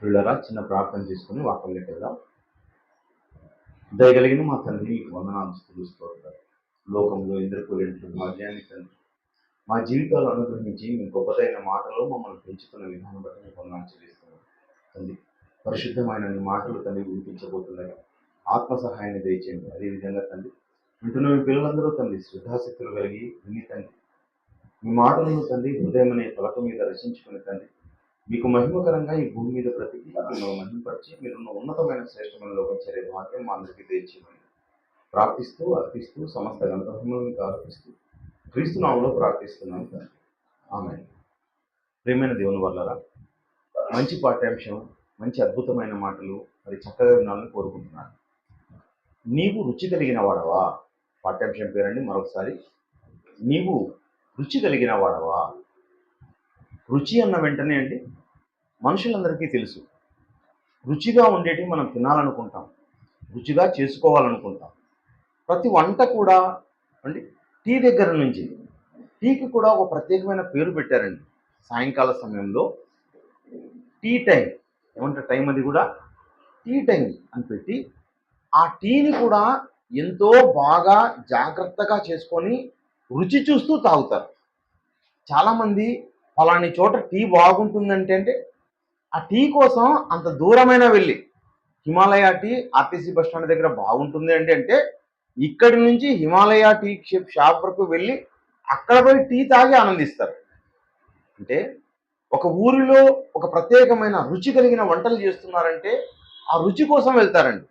పిల్లరా చిన్న ప్రార్థన చేసుకుని వాక్యంలోకి వెళ్దాం. దయగలిగిన మా తండ్రి నీకు వందనాలు స్తుతిస్తోత్రాలు. లోకంలో ఇంద్రకులేంటి భాగ్యాన్ని తండ్రి మా జీవితాలు అనుగ్రహించి మీ గొప్పదైన మాటలు మమ్మల్ని పెంచుతున్న విధానం బట్టి మీకు వందనాలు చెల్లిస్తున్నాం తండ్రి. పరిశుద్ధమైన నీ మాటలు తండ్రి వినిపించబోతున్నాయి. ఆత్మ సహాయాన్ని దయచేయండి. అదేవిధంగా తండ్రి వింటున్న మీ పిల్లలందరూ తండ్రి శ్రద్ధాశక్తులు కలిగి విని తండ్రి మీ మాటలను తండ్రి హృదయం అనే పలక మీద రచించుకుని తండ్రి మీకు మహిమకరంగా ఈ భూమి మీద బ్రతికి మిమ్మల్ని మహిమపరిచి మీరున్న ఉన్నతమైన శ్రేష్టమైన లోకం చేరే వాక్యం మా అందరికీ తెచ్చేయమని ప్రార్థిస్తూ అర్పిస్తూ సమస్త గణపహిమలకు ఆరోపిస్తూ క్రీస్తు నామములో ప్రార్థిస్తున్నాను తండ్రి. ఆమేన్. ప్రియమైన దేవుని వల్లరా మంచి పాఠ్యాంశం, మంచి అద్భుతమైన మాటలు మరి చక్కగా వినాలని కోరుకుంటున్నాను. నీవు రుచి కలిగిన వాడవా? పాఠ్యాంశం పేరండి. మరొకసారి, నీవు రుచి కలిగిన వాడవా? రుచి అన్న వెంటనే అండి మనుషులందరికీ తెలుసు, రుచిగా ఉండేటివి మనం తినాలనుకుంటాం, రుచిగా చేసుకోవాలనుకుంటాం. ప్రతి వంట కూడా అండి టీ దగ్గర నుంచి, టీకి కూడా ఒక ప్రత్యేకమైన పేరు పెట్టారండి. సాయంకాల సమయంలో టీ టైం, ఏమంటారు టైం, అది కూడా టీ టైం అని పెట్టి ఆ టీని కూడా ఎంతో బాగా జాగ్రత్తగా చేసుకొని రుచి చూస్తూ తాగుతారు. చాలామంది ఫలాని చోట టీ బాగుంటుందంటే ఆ టీ కోసం అంత దూరమైన వెళ్ళి, Himalaya T RTC bus stand దగ్గర బాగుంటుంది అంటే ఇక్కడి నుంచి హిమాలయ టీ షాప్ వరకు వెళ్ళి అక్కడ పోయి టీ తాగి ఆనందిస్తారు. అంటే ఒక ఊరిలో ఒక ప్రత్యేకమైన రుచి కలిగిన వంటలు చేస్తున్నారంటే ఆ రుచి కోసం వెళ్తారండి.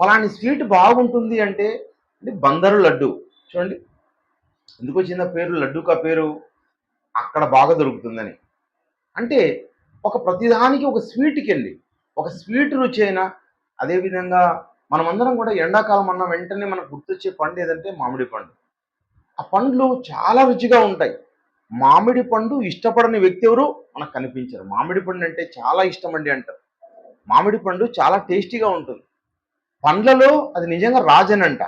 ఫలాని స్వీట్ బాగుంటుంది అంటే బందరు లడ్డు చూడండి, ఎందుకు వచ్చింది పేరు లడ్డూకా పేరు, అక్కడ బాగా దొరుకుతుందని. అంటే ఒక ప్రతిదానికి ఒక స్వీట్కి వెళ్ళి ఒక స్వీట్ రుచి అయినా. అదేవిధంగా మనమందరం కూడా ఎండాకాలం అన్న వెంటనే మనకు గుర్తొచ్చే పండు ఏదంటే మామిడి పండు. ఆ పండ్లు చాలా రుచిగా ఉంటాయి. మామిడి పండు ఇష్టపడని వ్యక్తి ఎవరు మనకు కనిపించరు. మామిడి పండు అంటే చాలా ఇష్టం అండి అంటారు. మామిడి పండు చాలా టేస్టీగా ఉంటుంది. పండ్లలో అది నిజంగా రాజని అంట.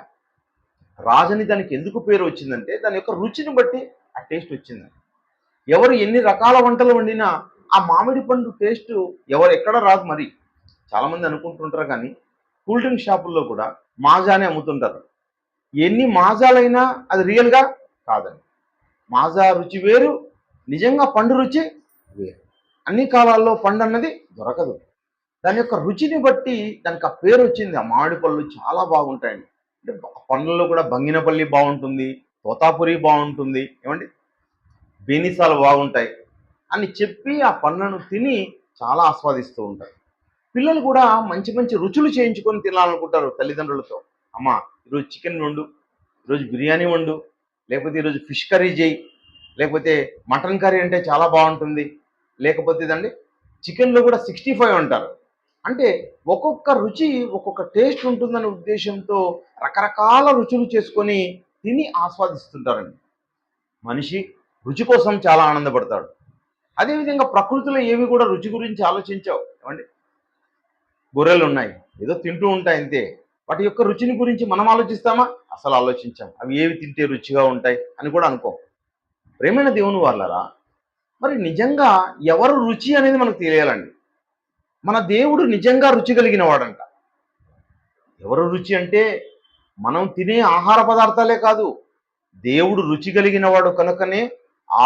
రాజని దానికి ఎందుకు పేరు వచ్చిందంటే దాని యొక్క రుచిని బట్టి ఆ టేస్ట్ వచ్చిందని. ఎవరు ఎన్ని రకాల వంటలు వండినా ఆ మామిడి పండు టేస్ట్ ఎవరు ఎక్కడ రాదు. మరి చాలామంది అనుకుంటుంటారు, కానీ కూల్ డ్రింక్ షాపుల్లో కూడా మాజానే అమ్ముతుంటారు. ఎన్ని మాజాలైనా అది రియల్గా కాదండి. మాజా రుచి వేరు, నిజంగా పండు రుచి వేరు. అన్ని కాలాల్లో పండు అన్నది దొరకదు. దాని యొక్క రుచిని బట్టి దానికి ఆ పేరు వచ్చింది. ఆ మామిడి పళ్ళు చాలా బాగుంటాయండి. అంటే పండ్లలో కూడా బంగినపల్లి బాగుంటుంది, తోతాపురి బాగుంటుంది, ఏమండి బేనిసాలు బాగుంటాయి అని చెప్పి ఆ పండ్లను తిని చాలా ఆస్వాదిస్తూ ఉంటారు. పిల్లలు కూడా మంచి మంచి రుచులు చేయించుకొని తినాలనుకుంటారు తల్లిదండ్రులతో. అమ్మ ఈరోజు చికెన్ వండు, ఈరోజు బిర్యానీ వండు, లేకపోతే ఈరోజు ఫిష్ కర్రీ చేయి, లేకపోతే మటన్ కర్రీ అంటే చాలా బాగుంటుంది, లేకపోతే ఇదండి చికెన్లో కూడా 65 అంటారు. అంటే ఒక్కొక్క రుచి ఒక్కొక్క టేస్ట్ ఉంటుందనే ఉద్దేశంతో రకరకాల రుచులు చేసుకొని తిని ఆస్వాదిస్తుంటారండి. మనిషి రుచి కోసం చాలా ఆనందపడతాడు. అదేవిధంగా ప్రకృతిలో ఏవి కూడా రుచి గురించి ఆలోచించావు. ఏమండి గొర్రెలు ఉన్నాయి, ఏదో తింటూ ఉంటాయి అంతే. వాటి యొక్క రుచిని గురించి మనం ఆలోచిస్తామా? అసలు ఆలోచించాం. అవి ఏవి తింటే రుచిగా ఉంటాయి అని కూడా అనుకో. ప్రేమైన దేవుని వాళ్ళరా, మరి నిజంగా ఎవరు రుచి అనేది మనకు తెలియాలండి. మన దేవుడు నిజంగా రుచి కలిగిన వాడంట. ఎవరు రుచి అంటే మనం తినే ఆహార పదార్థాలే కాదు, దేవుడు రుచి కలిగిన వాడు కనుకనే,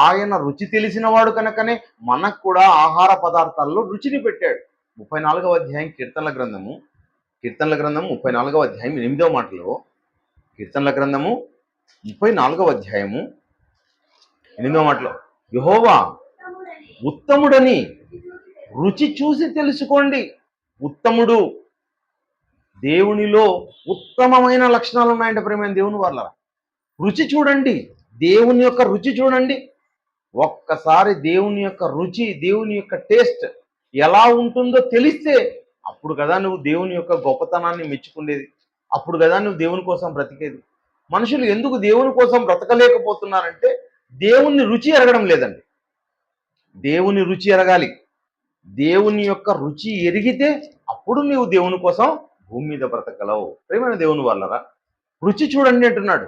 ఆయన రుచి తెలిసిన వాడు కనుకనే మనకు కూడా ఆహార పదార్థాల్లో రుచిని పెట్టాడు. 34వ అధ్యాయం కీర్తనల గ్రంథము 34వ అధ్యాయం 8వ మాటలో, కీర్తనల గ్రంథము 34వ అధ్యాయము 8వ మాటలో, యెహోవా ఉత్తముడని రుచి చూసి తెలుసుకోండి. ఉత్తముడు, దేవునిలో ఉత్తమమైన లక్షణాలు ఉన్నాయంటే ప్రేమైన దేవుని వాళ్ళ రుచి చూడండి, దేవుని యొక్క రుచి చూడండి. ఒక్కసారి దేవుని యొక్క రుచి, దేవుని యొక్క టేస్ట్ ఎలా ఉంటుందో తెలిస్తే అప్పుడు కదా నువ్వు దేవుని యొక్క గొప్పతనాన్ని మెచ్చుకునేది. అప్పుడు కదా నువ్వు దేవుని కోసం బ్రతికేది. మనుషులు ఎందుకు దేవుని కోసం బ్రతకలేకపోతున్నారంటే దేవుని రుచి ఎరగడం లేదండి. దేవుని రుచి ఎరగాలి. దేవుని యొక్క రుచి ఎరిగితే అప్పుడు నీవు దేవుని కోసం భూమి మీద బ్రతకగలవు. ప్రేమైన దేవుని వాళ్ళరా, రుచి చూడండి అంటున్నాడు.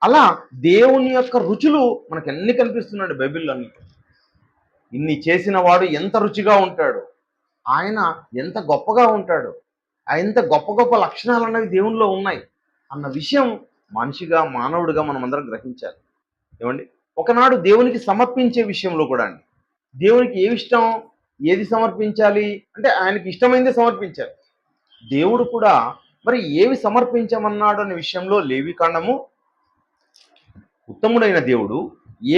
అలా దేవుని యొక్క రుచులు మనకు ఎన్ని కనిపిస్తున్నాడు బైబిల్లో. అన్ని ఇన్ని చేసిన వాడు ఎంత రుచిగా ఉంటాడు. ఆయన ఎంత గొప్పగా ఉంటాడు, ఎంత గొప్ప గొప్ప లక్షణాలు అన్నవి దేవునిలో ఉన్నాయి అన్న విషయం మనిషిగా మానవుడిగా మనం అందరం గ్రహించాలి. ఏమండి, ఒకనాడు దేవునికి సమర్పించే విషయంలో కూడా అండి, దేవునికి ఏమి ఇష్టం, ఏది సమర్పించాలి అంటే ఆయనకి ఇష్టమైందే సమర్పించాలి. దేవుడు కూడా మరి ఏవి సమర్పించమన్నాడు అనే విషయంలో లేవికాండము, ఉత్తముడైన దేవుడు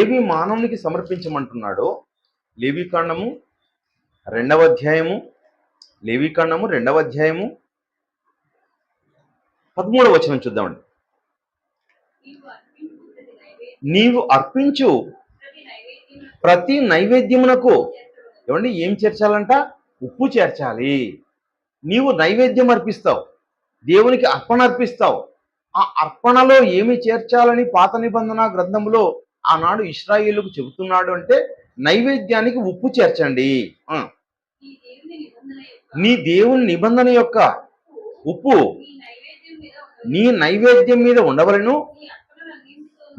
ఏవి మానవునికి సమర్పించమంటున్నాడో లేవికాండము 2వ అధ్యాయము, లేవికాండము 2వ అధ్యాయము 13వ వచనం చూద్దామండి. నీవు అర్పించు ప్రతి నైవేద్యమునకు, ఏమండి, ఏం చేర్చాలంట? ఉప్పు చేర్చాలి. నీవు నైవేద్యం అర్పిస్తావు, దేవునికి అర్పణ అర్పిస్తావు. ఆ అర్పణలో ఏమి చేర్చాలని పాత నిబంధన గ్రంథంలో ఆనాడు ఇశ్రాయేలుకు చెబుతున్నాడు అంటే నైవేద్యానికి ఉప్పు చేర్చండి. నీ దేవుని నిబంధన యొక్క ఉప్పు నీ నైవేద్యం మీద ఉండవలను,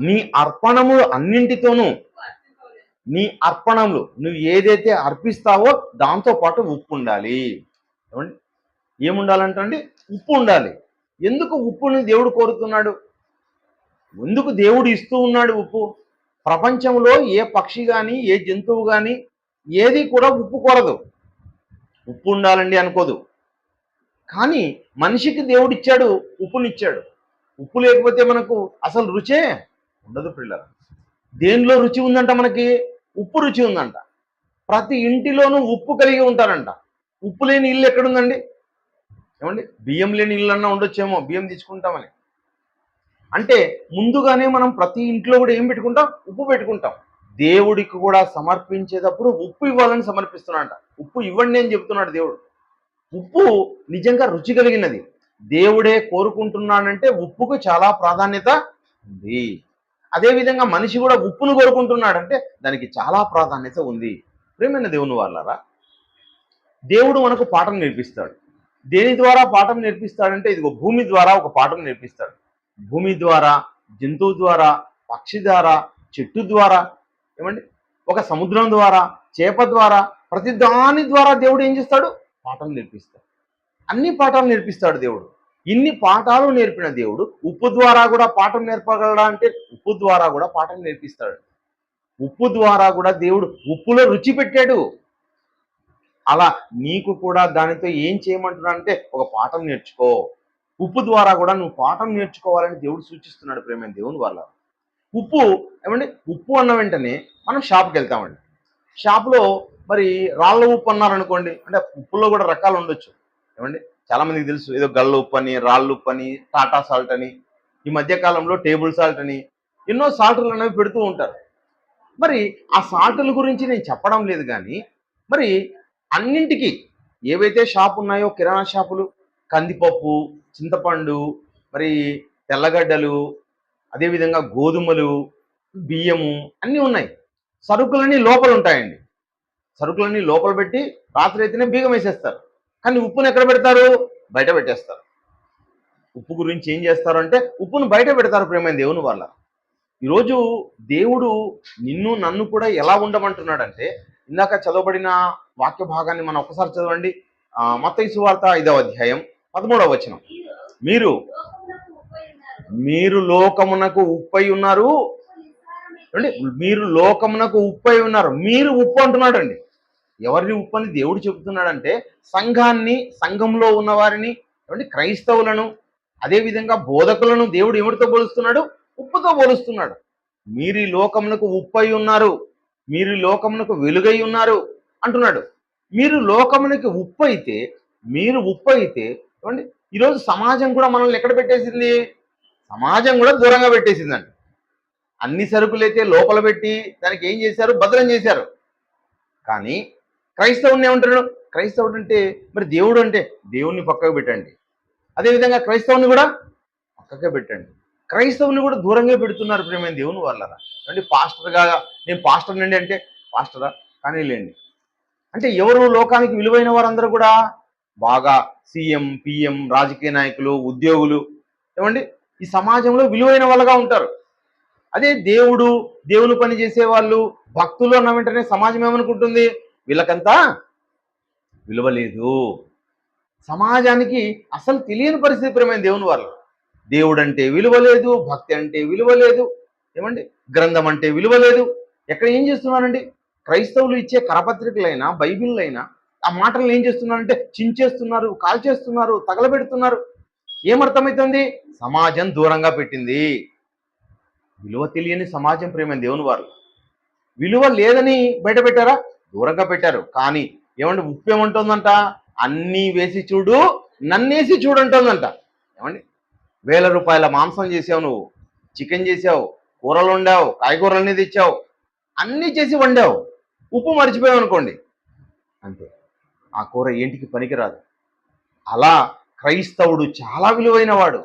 నీ అర్పణములు అన్నింటితోనూ, నీ అర్పణములు నువ్వు ఏదైతే అర్పిస్తావో దాంతో పాటు ఉప్పు ఉండాలి. ఏమండి, ఏముండాలంటే ఉప్పు ఉండాలి. ఎందుకు ఉప్పుని దేవుడు కోరుతున్నాడు? ఎందుకు దేవుడు ఇస్తూ ఉన్నాడు ఉప్పు? ప్రపంచంలో ఏ పక్షి కానీ ఏ జంతువు కానీ ఏది కూడా ఉప్పు కోరదు, ఉప్పు ఉండాలండి అనుకోదు. కానీ మనిషికి దేవుడు ఇచ్చాడు, ఉప్పునిచ్చాడు. ఉప్పు లేకపోతే మనకు అసలు రుచే ఉండదు పిల్లలు. దేనిలో రుచి ఉందంట? మనకి ఉప్పు రుచి ఉందంట. ప్రతి ఇంటిలోనూ ఉప్పు కలిగి ఉంటారంట. ఉప్పు లేని ఇల్లు ఎక్కడుందండి? ఏమండి, బియ్యం లేని ఇల్లు అన్నా ఉండొచ్చేమో, బియ్యం తెచ్చుకుంటామని. అంటే ముందుగానే మనం ప్రతి ఇంట్లో కూడా ఏం పెట్టుకుంటాం? ఉప్పు పెట్టుకుంటాం. దేవుడికి కూడా సమర్పించేటప్పుడు ఉప్పు ఇవ్వాలని సమర్పిస్తున్నాడంట. ఉప్పు ఇవ్వండి అని చెప్తున్నాడు దేవుడు. ఉప్పు నిజంగా రుచి కలిగినది. దేవుడే కోరుకుంటున్నాడంటే ఉప్పుకు చాలా ప్రాధాన్యత ఉంది. అదేవిధంగా మనిషి కూడా ఉప్పును కోరుకుంటున్నాడంటే దానికి చాలా ప్రాధాన్యత ఉంది. ప్రియమైన దేవుని వాళ్ళారా, దేవుడు మనకు పాఠం నేర్పిస్తాడు. దేని ద్వారా పాఠం నేర్పిస్తాడంటే ఇదిగో భూమి ద్వారా ఒక పాఠం నేర్పిస్తాడు. భూమి ద్వారా, జంతువు ద్వారా, పక్షి ద్వారా, చెట్టు ద్వారా, ఏమండి, ఒక సముద్రం ద్వారా, చేప ద్వారా, ప్రతి దాని ద్వారా దేవుడు ఏం చేస్తాడు? పాఠం నేర్పిస్తాడు. అన్ని పాఠాలు నేర్పిస్తాడు దేవుడు. ఇన్ని పాఠాలు నేర్పిన దేవుడు ఉప్పు ద్వారా కూడా పాఠం నేర్పగలడా అంటే ఉప్పు ద్వారా కూడా పాఠం నేర్పిస్తాడు. ఉప్పు ద్వారా కూడా దేవుడు ఉప్పులో రుచి పెట్టాడు. అలా నీకు కూడా దానితో ఏం చేయమంటున్నా అంటే ఒక పాఠం నేర్చుకో. ఉప్పు ద్వారా కూడా నువ్వు పాఠం నేర్చుకోవాలని దేవుడు సూచిస్తున్నాడు. ప్రేమైన దేవుని వల్ల ఉప్పు, ఏమండి, ఉప్పు అన్న వెంటనే మనం షాప్కి వెళ్తామండి. షాప్లో మరి రాళ్ళ ఉప్పు అన్నారనుకోండి, అంటే ఉప్పులో కూడా రకాలు ఉండొచ్చు. ఏమండి, చాలా మందికి తెలుసు, ఏదో గల్ల ఉప్పు అని, రాళ్ళు ఉప్పు అని, టాటా సాల్ట్ అని, ఈ మధ్య కాలంలో టేబుల్ సాల్ట్ అని ఎన్నో సాల్ట్లు అనేవి పెడుతూ ఉంటారు. మరి ఆ సాల్టుల గురించి నేను చెప్పడం లేదు, కానీ మరి అన్నింటికి ఏవైతే షాపు ఉన్నాయో కిరాణా షాపులు, కందిపప్పు, చింతపండు, మరి తెల్లగడ్డలు, అదేవిధంగా గోధుమలు, బియ్యము అన్నీ ఉన్నాయి. సరుకులన్నీ లోపల ఉంటాయండి. సరుకులన్నీ లోపల పెట్టి రాత్రి అయితేనే బీగం వేసేస్తారు. కానీ ఉప్పును ఎక్కడ పెడతారు? బయట పెట్టేస్తారు. ఉప్పు గురించి ఏం చేస్తారు అంటే ఉప్పును బయట పెడతారు. ప్రేమైన దేవుని వల్ల ఈరోజు దేవుడు నిన్ను నన్ను కూడా ఎలా ఉండమంటున్నాడంటే, ఇందాక చదవబడిన వాక్య భాగాన్ని మనం ఒకసారి చదవండి. మత్తయి సువార్త 5వ అధ్యాయం 13వ వచనం. మీరు లోకమునకు ఉప్పై ఉన్నారు. అంటే మీరు లోకమునకు ఉప్పై ఉన్నారు. మీరు ఉప్పు అంటున్నాడండి. ఎవరిని ఉప్పు అని దేవుడు చెబుతున్నాడంటే సంఘాన్ని, సంఘంలో ఉన్న వారిని, ఏమంటే క్రైస్తవులను, అదేవిధంగా బోధకులను దేవుడు ఎవరితో పోలుస్తున్నాడు? ఉప్పుతో పోలుస్తున్నాడు. మీరు ఈ లోకమునకు ఉప్పై ఉన్నారు, మీరు ఈ లోకమునకు వెలుగై ఉన్నారు అంటున్నాడు. మీరు లోకమునకు ఉప్పు అయితే, మీరు ఉప్పు అయితే, ఏమండి, ఈరోజు సమాజం కూడా మనల్ని ఎక్కడ పెట్టేసింది? సమాజం కూడా దూరంగా పెట్టేసిందండి. అన్ని సరుకులైతే లోపల పెట్టి దానికి ఏం చేశారు? భద్రం చేశారు. కానీ క్రైస్తవుని ఏమంటాడు? క్రైస్తవుడు అంటే మరి దేవుడు అంటే దేవుణ్ణి పక్కకు పెట్టండి. అదేవిధంగా క్రైస్తవుని కూడా పక్కకే పెట్టండి. క్రైస్తవుని కూడా దూరంగా పెడుతున్నారు. ప్రేమైన దేవుని వాళ్ళరా, అంటే పాస్టర్గా నేను పాస్టర్ నండి అంటే పాస్టరా కానీ లేండి. అంటే ఎవరు లోకానికి విలువైన వారందరూ కూడా బాగా సీఎం, పిఎం, రాజకీయ నాయకులు, ఉద్యోగులు, ఏమండి, ఈ సమాజంలో విలువైన వాళ్ళగా ఉంటారు. అదే దేవుడు, దేవుని పని చేసే వాళ్ళు, భక్తులు అన్న వెంటనే సమాజం ఏమనుకుంటుంది? వీళ్ళకంతా విలువ లేదు. సమాజానికి అసలు తెలియని పరిస్థితి ప్రియమైన దేవుని వాళ్ళు. దేవుడు అంటే విలువ లేదు, భక్తి అంటే విలువ లేదు, ఏమండి, గ్రంథం అంటే విలువ లేదు. ఎక్కడ ఏం చేస్తున్నారండి? క్రైస్తవులు ఇచ్చే కరపత్రికలైనా బైబిల్లైనా ఆ మాటలను ఏం చేస్తున్నారంటే చించేస్తున్నారు, కాల్చేస్తున్నారు, తగలబెడుతున్నారు. ఏమర్థమవుతుంది? సమాజం దూరంగా పెట్టింది. విలువ తెలియని సమాజం ప్రేమైన దేవుని వారు. విలువ లేదని బయట పెట్టారా? దూరంగా పెట్టారు. కానీ ఏమండి, ఉప్పు ఏమంటుందంట? అన్నీ వేసి చూడు, నన్నేసి చూడంటుందంట. ఏమండి, ₹1000 మాంసం చేసావు, నువ్వు చికెన్ చేసావు, కూరలు వండావు, కాయగూరలన్నీ తెచ్చావు, అన్నీ చేసి వండావు, ఉప్పు మర్చిపోయావు అనుకోండి, అంతే, ఆ కూర ఏంటికి పనికిరాదు. అలా క్రైస్తవుడు చాలా విలువైన వాడు,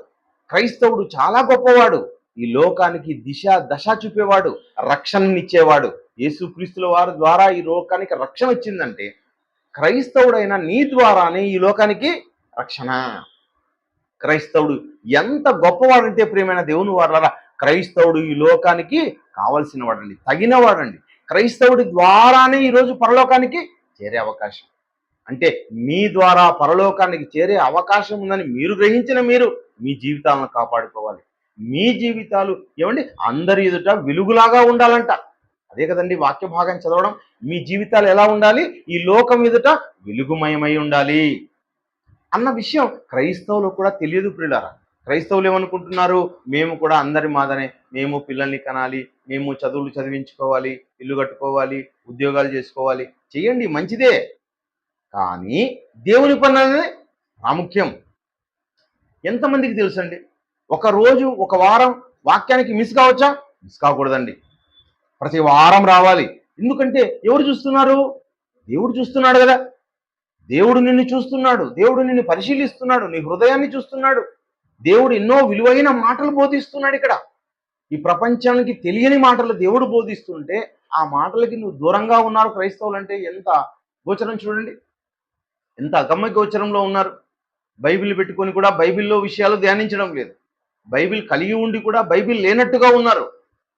క్రైస్తవుడు చాలా గొప్పవాడు, ఈ లోకానికి దిశ దశ చూపేవాడు, రక్షణనిచ్చేవాడు. యేసుక్రీస్తుల వారి ద్వారా ఈ లోకానికి రక్షణ వచ్చిందంటే క్రైస్తవుడైన నీ ద్వారానే ఈ లోకానికి రక్షణ. క్రైస్తవుడు ఎంత గొప్పవాడంటే ప్రియమైన దేవుని వారలారా, క్రైస్తవుడు ఈ లోకానికి కావలసిన వాడండి, తగిన వాడండి. క్రైస్తవుడి ద్వారానే ఈరోజు పరలోకానికి చేరే అవకాశం. అంటే మీ ద్వారా పరలోకానికి చేరే అవకాశం ఉందని మీరు గ్రహించిన మీరు మీ జీవితాలను కాపాడుకోవాలి. మీ జీవితాలు ఏమండి అందరి ఎదుట వెలుగులాగా ఉండాలంట. అదే కదండి వాక్య భాగం చదవడం. మీ జీవితాలు ఎలా ఉండాలి? ఈ లోకం ఎదుట వెలుగుమయమై ఉండాలి అన్న విషయం క్రైస్తవులు కూడా తెలియదు ప్రియులారా. క్రైస్తవులు ఏమనుకుంటున్నారు? మేము కూడా అందరి మాదనే, మేము పిల్లల్ని కనాలి, మేము చదువులు చదివించుకోవాలి, ఇల్లు కట్టుకోవాలి, ఉద్యోగాలు చేసుకోవాలి. చెయ్యండి, మంచిదే. కానీ దేవుని పని అనేది ప్రాముఖ్యం. ఎంతమందికి తెలుసండి? ఒక రోజు, ఒక వారం వాక్యానికి మిస్ కావచ్చా? మిస్ కాకూడదండి. ప్రతి వారం రావాలి. ఎందుకంటే ఎవరు చూస్తున్నారు? దేవుడు చూస్తున్నాడు కదా. దేవుడు నిన్ను చూస్తున్నాడు, దేవుడు నిన్ను పరిశీలిస్తున్నాడు, నీ హృదయాన్ని చూస్తున్నాడు. దేవుడు ఎన్నో విలువైన మాటలు బోధిస్తున్నాడు ఇక్కడ. ఈ ప్రపంచానికి తెలియని మాటలు దేవుడు బోధిస్తుంటే ఆ మాటలకి నువ్వు దూరంగా ఉన్నారు క్రైస్తవులు అంటే ఎంత గోచరం చూడండి, ఎంత అగమ్య గోచరంలో ఉన్నారు. బైబిల్ పెట్టుకొని కూడా బైబిల్లో విషయాలు ధ్యానించడం లేదు. బైబిల్ కలిగి ఉండి కూడా బైబిల్ లేనట్టుగా ఉన్నారు.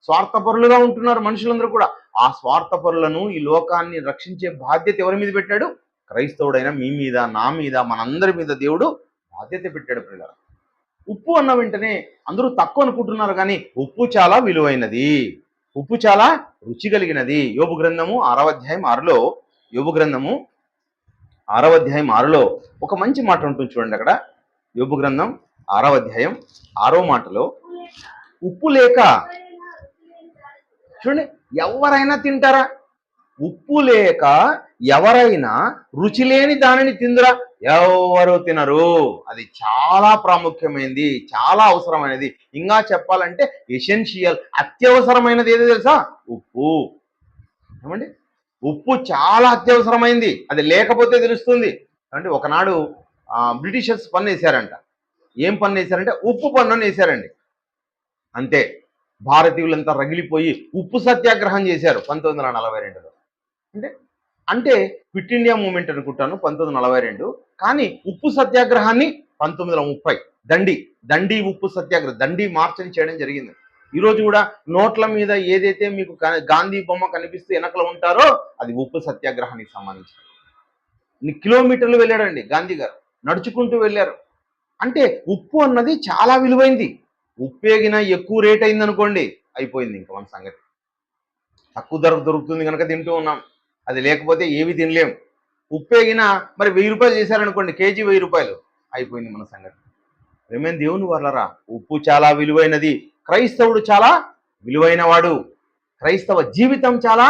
స్వార్థపరులుగా ఉంటున్నారు మనుషులందరూ కూడా. ఆ స్వార్థపరులను, ఈ లోకాన్ని రక్షించే బాధ్యత ఎవరి మీద పెట్టాడు? క్రైస్తవుడైన మీ మీద, నా మీద, మనందరి మీద దేవుడు బాధ్యత పెట్టాడు పిల్లలు. ఉప్పు అన్న వెంటనే అందరూ తక్కువ అనుకుంటున్నారు, కానీ ఉప్పు చాలా విలువైనది, ఉప్పు చాలా రుచి కలిగినది. యోబు గ్రంథము 6వ అధ్యాయం 6లో, యోబు గ్రంథము 6వ అధ్యాయం 6లో ఒక మంచి మాట ఉంటుంది చూడండి. అక్కడ యోబు గ్రంథం 6వ అధ్యాయం 6వ మాటలో, ఉప్పు లేక చూడండి, ఎవరైనా తింటారా? ఉప్పు లేక ఎవరైనా రుచి లేని దానిని తిందురా? ఎవరు తినరు. అది చాలా ప్రాముఖ్యమైనది, చాలా అవసరమైనది. ఇంకా చెప్పాలంటే ఎసెన్షియల్, అత్యవసరమైనది ఏదో తెలుసా? ఉప్పు. ఏమండి, ఉప్పు చాలా అత్యవసరమైంది. అది లేకపోతే తెలుస్తుంది. అంటే ఒకనాడు బ్రిటిషర్స్ పన్ను వేశారంట. ఏం పన్ను వేశారంటే ఉప్పు పన్ను వేశారండి. అంతే, భారతీయులంతా రగిలిపోయి ఉప్పు సత్యాగ్రహం చేశారు 1942లో. అంటే అంటే క్విట్ ఇండియా మూవ్మెంట్ అనుకుంటాను 1942. కానీ ఉప్పు సత్యాగ్రహాన్ని 1930 దండి ఉప్పు సత్యాగ్రహం, దండి మార్చ్ అని చేయడం జరిగింది. ఈరోజు కూడా నోట్ల మీద ఏదైతే మీకు గాంధీ బొమ్మ కనిపిస్తూ వెనకలో ఉంటారో అది ఉప్పు సత్యాగ్రహానికి సంబంధించి. కిలోమీటర్లు వెళ్ళాడండి గాంధీ గారు, నడుచుకుంటూ వెళ్ళారు. అంటే ఉప్పు అన్నది చాలా విలువైంది. ఉప్పేగిన ఎక్కువ రేట్ అయింది అనుకోండి, అయిపోయింది ఇంకా మన సంగతి. తక్కువ ధర దొరుకుతుంది కనుక తింటూ ఉన్నాం, అది లేకపోతే ఏవి తినలేం. ఉప్పేగిన మరి ₹1000 చేశారనుకోండి, కేజీ ₹1000, అయిపోయింది మన సంగతి. ప్రేమైన దేవుని వర్లరా, ఉప్పు చాలా విలువైనది. క్రైస్తవుడు చాలా విలువైన వాడు. క్రైస్తవ జీవితం చాలా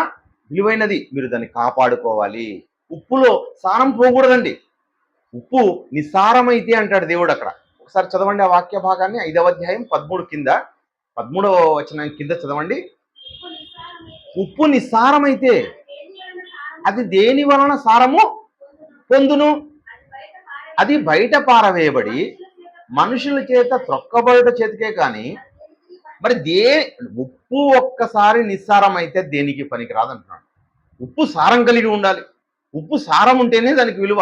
విలువైనది. మీరు దాన్ని కాపాడుకోవాలి. ఉప్పులో సారం పోకూడదండి. ఉప్పు నిస్సారమైతే అంటాడు దేవుడు అక్కడ. ఒకసారి చదవండి ఆ వాక్య భాగాన్ని, 5వ అధ్యాయం 13వ వచనం కింద చదవండి. ఉప్పు నిస్సారమైతే అది దేని వలన సారము పొందును? అది బయట పారవేయబడి మనుషుల చేత త్రొక్కబడుట చేతికే. కానీ మరి ఉప్పు ఒక్కసారి నిస్సారం అయితే దేనికి పనికి రాదంటున్నాడు. ఉప్పు సారం కలిగి ఉండాలి. ఉప్పు సారం ఉంటేనే దానికి విలువ.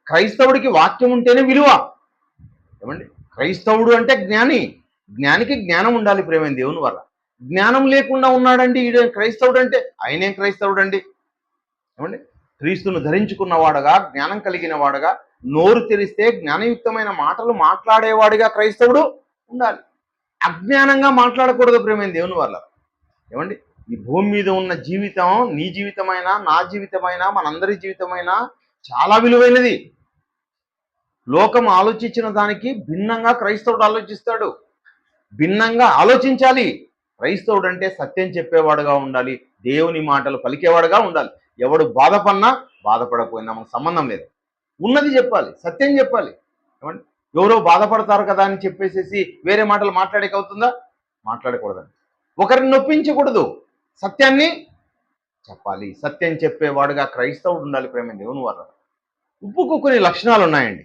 క్రైస్తవుడికి వాక్యం ఉంటేనే విలువ. ఏమండి, క్రైస్తవుడు అంటే జ్ఞాని, జ్ఞానికి జ్ఞానం ఉండాలి ప్రేమైన దేవుని వల్ల. జ్ఞానం లేకుండా ఉన్నాడండి క్రైస్తవుడు అంటే, ఆయనేం క్రైస్తవుడు అండి? ఏమండి, క్రీస్తును ధరించుకున్నవాడుగా, జ్ఞానం కలిగిన వాడుగా, నోరు తెరిస్తే జ్ఞానయుక్తమైన మాటలు మాట్లాడేవాడిగా క్రైస్తవుడు ఉండాలి. అజ్ఞానంగా మాట్లాడకూడదు ప్రేమైన దేవుని వల్ల. ఏమండి, ఈ భూమి మీద ఉన్న జీవితం నీ జీవితమైనా, నా జీవితమైనా, మనందరి జీవితమైనా చాలా విలువైనది. లోకం ఆలోచించిన దానికి భిన్నంగా క్రైస్తవుడు ఆలోచిస్తాడు. భిన్నంగా ఆలోచించాలి. క్రైస్తవుడు అంటే సత్యం చెప్పేవాడుగా ఉండాలి, దేవుని మాటలు పలికేవాడుగా ఉండాలి. ఎవడు బాధపడినా బాధపడకపోయినా మనకు సంబంధం లేదు. ఉన్నది చెప్పాలి, సత్యం చెప్పాలి. ఏమండి, ఎవరో బాధపడతారు కదా అని చెప్పేసేసి వేరే మాటలు మాట్లాడేకి అవుతుందా? మాట్లాడకూడదండి. ఒకరిని నొప్పించకూడదు, సత్యాన్ని చెప్పాలి. సత్యం చెప్పేవాడుగా క్రైస్తవుడు ఉండాలి. ప్రేమ దేవుని వల్ల ఉప్పుకు కొన్ని లక్షణాలు ఉన్నాయండి.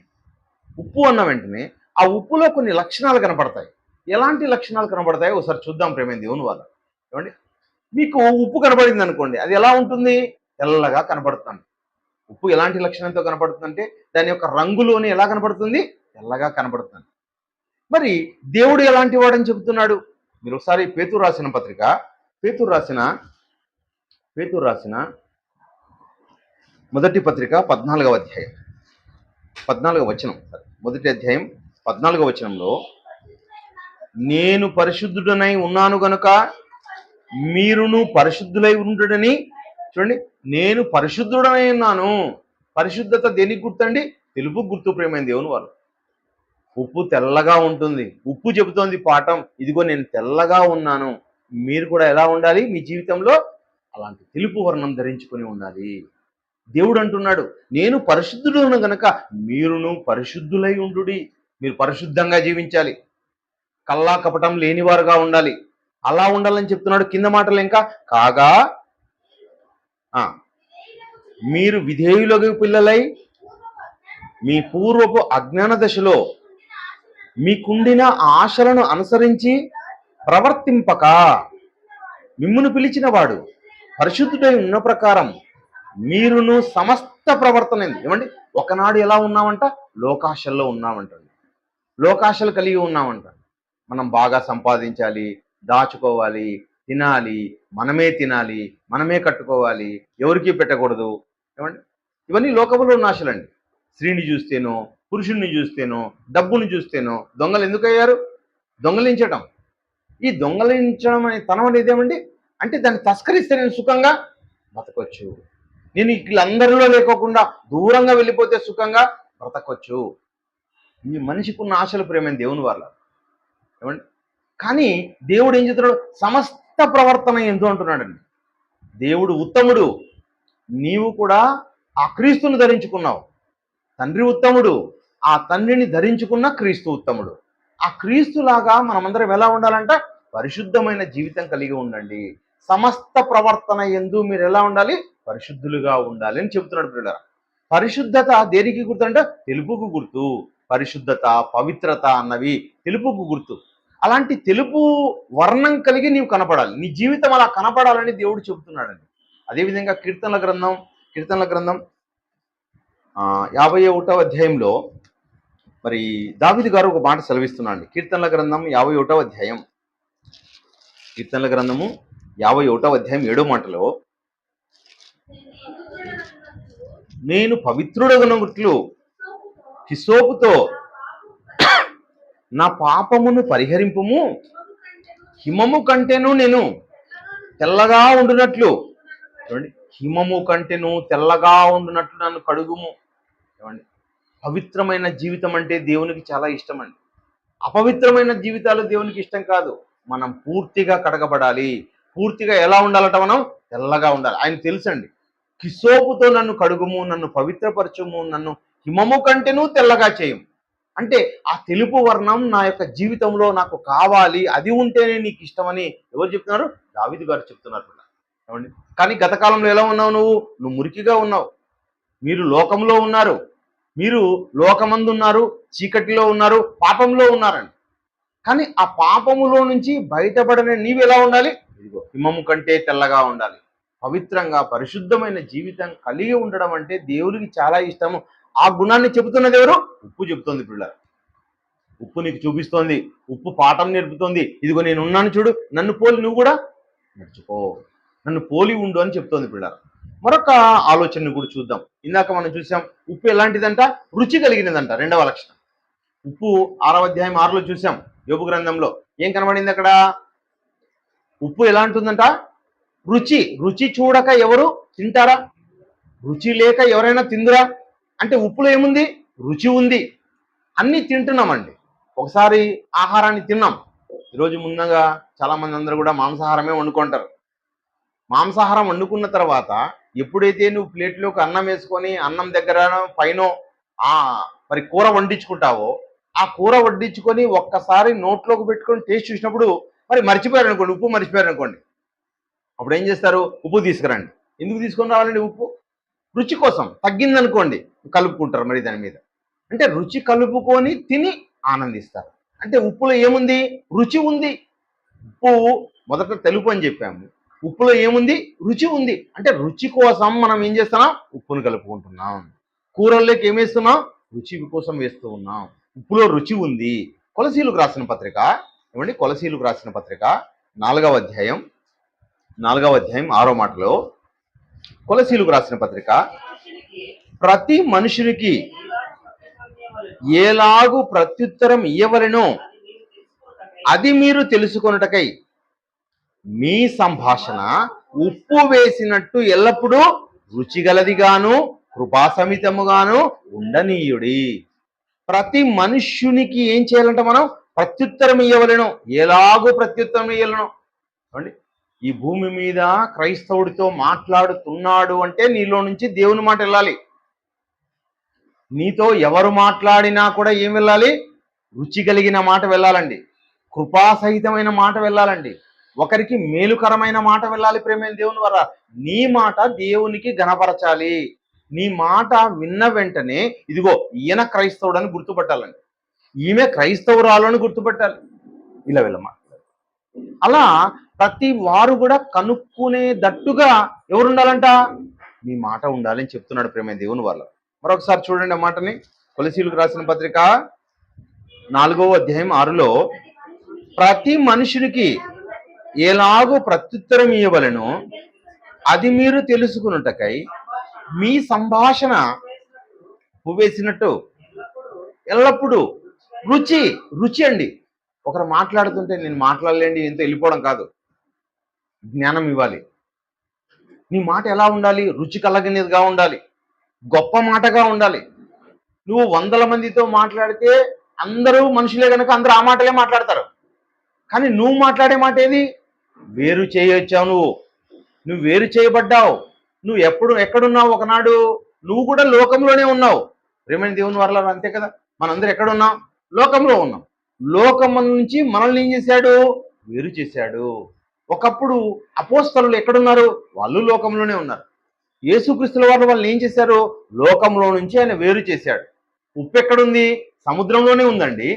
ఉప్పు అన్న వెంటనే ఆ ఉప్పులో కొన్ని లక్షణాలు కనపడతాయి. ఎలాంటి లక్షణాలు కనబడతాయో ఒకసారి చూద్దాం ప్రేమ దేవుని వల్ల. ఏమండి, మీకు ఉప్పు కనబడింది అనుకోండి, అది ఎలా ఉంటుంది? తెల్లగా కనబడుతుంది. ఉప్పు ఎలాంటి లక్షణంతో కనబడుతుందంటే దాని యొక్క రంగులోని ఎలా కనబడుతుంది? తెల్లగా కనబడుతుంది. మరి దేవుడు ఎలాంటి వాడని చెబుతున్నాడు? మీరు ఒకసారి పేతురు రాసిన పత్రిక, పేతురు రాసిన మొదటి పత్రిక 14వ అధ్యాయం 14వ వచనం, మొదటి అధ్యాయం 14వ వచనంలో, నేను పరిశుద్ధుడనై ఉన్నాను గనుక మీరును పరిశుద్ధులై ఉండుడని. చూడండి, నేను పరిశుద్ధుడనై ఉన్నాను. పరిశుద్ధత దేనికి గుర్తండి? తెలుపు గుర్తు ప్రేమైన దేవుని వాళ్ళు. ఉప్పు తెల్లగా ఉంటుంది. ఉప్పు చెబుతోంది పాఠం, ఇదిగో నేను తెల్లగా ఉన్నాను. మీరు కూడా ఎలా ఉండాలి? మీ జీవితంలో అలాంటి తెలుపు వర్ణం ధరించుకొని ఉండాలి. దేవుడు అంటున్నాడు, నేను పరిశుద్ధుడును గనక మీరును పరిశుద్ధులై ఉండుడి. మీరు పరిశుద్ధంగా జీవించాలి, కల్లా కపటం లేనివారుగా ఉండాలి. అలా ఉండాలని చెప్తున్నాడు. కింద మాటలు ఇంకా, కాగా మీరు విధేయులకు పిల్లలై మీ పూర్వపు అజ్ఞాన దశలో మీకుండిన ఆశలను అనుసరించి ప్రవర్తింపక మిమ్మును పిలిచిన వాడు పరిశుద్ధుడై ఉన్న ప్రకారం మీరును సమస్త ప్రవర్తన. ఏమండి, ఒకనాడు ఎలా ఉన్నామంట? లోకాశల్లో ఉన్నామంటండి. లోకాశలు కలిగి ఉన్నామంట. మనం బాగా సంపాదించాలి, దాచుకోవాలి, తినాలి, మనమే తినాలి, మనమే కట్టుకోవాలి, ఎవరికి పెట్టకూడదు. ఏమండి, ఇవన్నీ లోకంలో ఉన్న ఆశలండి. స్త్రీని చూస్తేనో, పురుషుణ్ణి చూస్తేనో, డబ్బుని చూస్తేనో దొంగలు ఎందుకు అయ్యారు? దొంగలించడం. ఈ దొంగలించడం అనే తనం అనేది ఏమండి అంటే, దాన్ని తస్కరిస్తే నేను సుఖంగా బతకొచ్చు, నేను వీళ్ళందరిలో లేకోకుండా దూరంగా వెళ్ళిపోతే సుఖంగా బ్రతకొచ్చు. ఈ మనిషికి ఉన్న ఆశలు ప్రేమైన దేవుని వాళ్ళ. ఏమండి, కానీ దేవుడు ఏం చెప్తున్నాడు? సమస్త ప్రవర్తన ఎందు అంటున్నాడండి. దేవుడు ఉత్తముడు. నీవు కూడా ఆ క్రీస్తుని ధరించుకున్నావు. తండ్రి ఉత్తముడు, ఆ తండ్రిని ధరించుకున్న క్రీస్తు ఉత్తముడు. ఆ క్రీస్తులాగా మనమందరం ఎలా ఉండాలంట? పరిశుద్ధమైన జీవితం కలిగి ఉండండి. సమస్త ప్రవర్తన ఎందు మీరు ఎలా ఉండాలి? పరిశుద్ధులుగా ఉండాలి అని చెబుతున్నాడు పిల్లలు. పరిశుద్ధత దేనికి గుర్తు అంటే? తెలుపుకు గుర్తు. పరిశుద్ధత, పవిత్రత అన్నవి తెలుపుకు గుర్తు. అలాంటి తెలుపు వర్ణం కలిగి నీవు కనపడాలి. నీ జీవితం అలా కనపడాలని దేవుడు చెబుతున్నాడండి. అదేవిధంగా కీర్తనల గ్రంథం 51వ అధ్యాయంలో మరి దావీదు గారు ఒక మాట సెలవిస్తున్నాడు. కీర్తనల గ్రంథం 51వ అధ్యాయం, కీర్తనల గ్రంథము 51వ అధ్యాయం 7వ మాటలో, నేను పవిత్రుడగునట్లు హిసోపుతో నా పాపమును పరిహరింపుము, హిమము కంటేను నేను తెల్లగా ఉండునట్లు. చూడండి, హిమము కంటేను తెల్లగా ఉండునట్లు నన్ను కడుగుము. ఏమండి, పవిత్రమైన జీవితం అంటే దేవునికి చాలా ఇష్టం అండి. అపవిత్రమైన జీవితాలు దేవునికి ఇష్టం కాదు. మనం పూర్తిగా కడగబడాలి. పూర్తిగా ఎలా ఉండాలట? మనం తెల్లగా ఉండాలి. ఆయన తెలుసండి. హిసోపుతో నన్ను కడుగుము, నన్ను పవిత్రపరచుము, నన్ను హిమము కంటేను తెల్లగా చేయము. అంటే ఆ తెలుపు వర్ణం నా యొక్క జీవితంలో నాకు కావాలి, అది ఉంటేనే నీకు ఇష్టమని ఎవరు చెప్తున్నారు? దావీదు గారు చెప్తున్నారు. ఏమండి, కానీ గత కాలంలో ఎలా ఉన్నావు? నువ్వు మురికిగా ఉన్నావు. మీరు లోకంలో ఉన్నారు, మీరు లోకమందు ఉన్నారు, చీకటిలో ఉన్నారు, పాపంలో ఉన్నారండి. కానీ ఆ పాపములో నుంచి బయటపడిన నీవు ఎలా ఉండాలి? ఇదిగో హిమము కంటే తెల్లగా ఉండాలి. పవిత్రంగా పరిశుద్ధమైన జీవితం కలిగి ఉండడం అంటే దేవుడికి చాలా ఇష్టము. ఆ గుణాన్ని చెబుతున్నది ఎవరు? ఉప్పు చెబుతోంది పిల్లలు. ఉప్పు నీకు చూపిస్తోంది, ఉప్పు పాఠం నేర్పుతోంది. ఇదిగో నేను ఉన్నాను చూడు, నన్ను పోలి నువ్వు కూడా నడుచుకో, నన్ను పోలి ఉండు అని చెప్తోంది పిల్లలు. మరొక ఆలోచనను కూడా చూద్దాం. ఇందాక మనం చూసాం ఉప్పు ఎలాంటిదంట, రుచి కలిగినదంట. రెండవ లక్షణం ఉప్పు 6వ అధ్యాయం 6లో చూసాం. యోబు గ్రంథంలో ఏం కనబడింది అక్కడ? ఉప్పు ఎలా ఉంటుందంట, రుచి. రుచి చూడక ఎవరు తింటారా? రుచి లేక ఎవరైనా తిందురా? అంటే ఉప్పులో ఏముంది? రుచి ఉంది. అన్నీ తింటున్నామండి. ఒకసారి ఆహారాన్ని తిన్నాం. ఈరోజు ముందుగా చాలా మంది అందరూ కూడా మాంసాహారమే వండుకుంటారు. మాంసాహారం వండుకున్న తర్వాత ఎప్పుడైతే నువ్వు ప్లేట్లోకి అన్నం వేసుకొని అన్నం దగ్గర పైన ఆ మరి కూర వండించుకుంటావో, ఆ కూర వడ్డించుకొని ఒక్కసారి నోట్లోకి పెట్టుకొని టేస్ట్ చూసినప్పుడు మరి మర్చిపోయారు అనుకోండి, ఉప్పు మర్చిపోయారు అనుకోండి, అప్పుడు ఏం చేస్తారు? ఉప్పు తీసుకురండి. ఎందుకు తీసుకొని రావాలండి ఉప్పు? రుచి కోసం. తగ్గిందనుకోండి కలుపుకుంటారు మరి దాని మీద. అంటే రుచి కలుపుకొని తిని ఆనందిస్తారు. అంటే ఉప్పులో ఏముంది? రుచి ఉంది. ఉప్పు మొదట తెలుపు అని చెప్పాము. ఉప్పులో ఏముంది? రుచి ఉంది. అంటే రుచి కోసం మనం ఏం చేస్తున్నాం? ఉప్పును కలుపుకుంటున్నాం. కూరల్లోకి ఏం వేస్తున్నాం? రుచి కోసం వేస్తూ ఉన్నాం. ఉప్పులో రుచి ఉంది. కొలసీలకు రాసిన పత్రిక, ఏమండి, కొలసీలకు రాసిన పత్రిక 4వ అధ్యాయం 6వ మాటలో, కొలసీలకు రాసిన పత్రిక, ప్రతి మనుషునికి ఏలాగు ప్రత్యుత్తరం ఇయ్యవలెనో అది మీరు తెలుసుకొనుటకై మీ సంభాషణ ఉప్పు వేసినట్టు ఎల్లప్పుడూ రుచిగలదిగాను కృపాసమితముగాను ఉండనీయుడి. ప్రతి మనుష్యునికి ఏం చేయాలంట? మనం ప్రత్యుత్తరం ఇవ్వవలెను. ఎలాగో ప్రత్యుత్తరం ఇవ్వలను అండి. ఈ భూమి మీద క్రైస్తవుడితో మాట్లాడుతున్నాడు అంటే నీలో నుంచి దేవుని మాట వెళ్ళాలి. నీతో ఎవరు మాట్లాడినా కూడా ఏం వెళ్ళాలి? రుచి కలిగిన మాట వెళ్ళాలండి. కృపాసహితమైన మాట వెళ్ళాలండి. ఒకరికి మేలుకరమైన మాట వెళ్ళాలి. ప్రేమైన దేవుని వల్ల నీ మాట దేవునికి గణపరచాలి. నీ మాట విన్న వెంటనే ఇదిగో ఈయన క్రైస్తవుడు అని గుర్తుపట్టాలండి, ఈమె క్రైస్తవురాలు అని గుర్తుపట్టాలి. ఇలా వెళ్ళమ్మా. అలా ప్రతి వారు కూడా కనుక్కునేటట్టుగా ఎవరు ఉండాలంట? మీ మాట ఉండాలని చెప్తున్నాడు ప్రేమైన దేవుని వల్ల. మరొకసారి చూడండి ఆ మాటని. కొలసీలకు రాసిన పత్రిక 4వ అధ్యాయం 6లో, ప్రతి మనుషునికి ఎలాగో ప్రత్యుత్తరం ఇవ్వవలెనో అది మీరు తెలుసుకున్నటకై మీ సంభాషణ పువ్వేసినట్టు ఎల్లప్పుడూ రుచి. రుచి అండి. ఒకరు మాట్లాడుతుంటే నేను మాట్లాడలేండి ఎంతో వెళ్ళిపోవడం కాదు, జ్ఞానం ఇవ్వాలి. నీ మాట ఎలా ఉండాలి? రుచి కలిగినదిగా ఉండాలి, గొప్ప మాటగా ఉండాలి. నువ్వు 100 మందితో మాట్లాడితే అందరూ మనుషులే కనుక అందరూ ఆ మాటలే మాట్లాడతారు. కానీ నువ్వు మాట్లాడే మాట ఏది? వేరు చేయొచ్చావు. నువ్వు వేరు చేయబడ్డావు. నువ్వు ఎక్కడున్నావు? ఒకనాడు నువ్వు కూడా లోకంలోనే ఉన్నావు. ప్రేమైన దేవుని వల్ల అంతే కదా. మనందరూ ఎక్కడున్నాం? లోకంలో ఉన్నాం. లోకం నుంచి మనల్ని ఏం చేశాడు? వేరు చేశాడు. ఒకప్పుడు అపోస్తలులు ఎక్కడున్నారు? వాళ్ళు లోకంలోనే ఉన్నారు. యేసుక్రీస్తుల వారు వాళ్ళని ఏం చేశారు? లోకంలో నుంచి ఆయన వేరు చేశాడు. ఉప్పు ఎక్కడుంది? సముద్రంలోనే ఉందండి.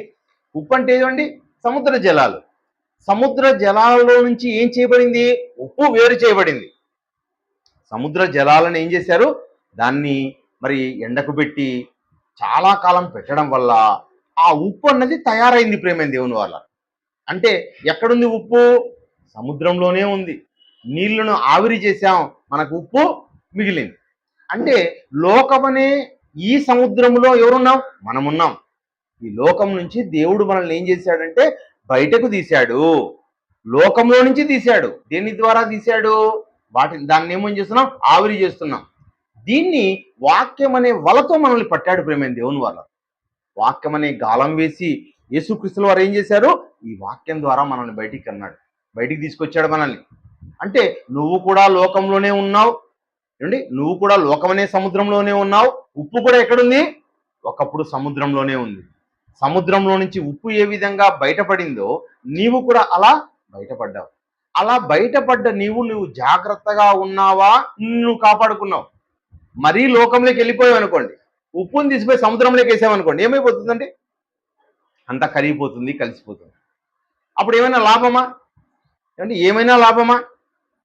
ఉప్పు అంటే ఏదండి? సముద్ర జలాలు. సముద్ర జలాలలో నుంచి ఏం చేయబడింది? ఉప్పు వేరు చేయబడింది. సముద్ర జలాలను ఏం చేశారు? దాన్ని మరి ఎండకు పెట్టి చాలా కాలం పెట్టడం వల్ల ఆ ఉప్పు అన్నది తయారైంది. ప్రేమైన దేవుని వల్ల. అంటే ఎక్కడుంది ఉప్పు? సముద్రంలోనే ఉంది. నీళ్లను ఆవిరి చేశాం, మనకు ఉప్పు మిగిలింది. అంటే లోకమనే ఈ సముద్రంలో ఎవరున్నాం? మనమున్నాం. ఈ లోకం నుంచి దేవుడు మనల్ని ఏం చేశాడంటే బయటకు తీశాడు. లోకంలో నుంచి తీశాడు. దేని ద్వారా తీశాడు? దాన్ని ఏమని చేస్తున్నాం? ఆవిరి చేస్తున్నాం. దీన్ని వాక్యం అనే వలతో మనల్ని పట్టాడు ప్రేమైన దేవుని వల్ల. వాక్యం అనే గాలం వేసి యేసుక్రీస్తుల వారు ఏం చేశారు? ఈ వాక్యం ద్వారా మనల్ని బయటికి తీసుకొచ్చాడు మనల్ని. అంటే నువ్వు కూడా లోకంలోనే ఉన్నావు. ఏమండి, నువ్వు కూడా లోకమనే సముద్రంలోనే ఉన్నావు. ఉప్పు కూడా ఎక్కడుంది? ఒకప్పుడు సముద్రంలోనే ఉంది. సముద్రంలో నుంచి ఉప్పు ఏ విధంగా బయటపడిందో నీవు కూడా అలా బయటపడ్డావు. అలా బయటపడ్డ నువ్వు జాగ్రత్తగా ఉన్నావా? నువ్వు కాపాడుకున్నావు. మరీ లోకంలోకి వెళ్ళిపోయావు అనుకోండి, ఉప్పుని తీసిపోయి సముద్రంలోకి వేసామనుకోండి, ఏమైపోతుందండి? అంతా కరిగిపోతుంది, కలిసిపోతుంది. అప్పుడు ఏమైనా లాభమా? ఏమైనా లాభమా?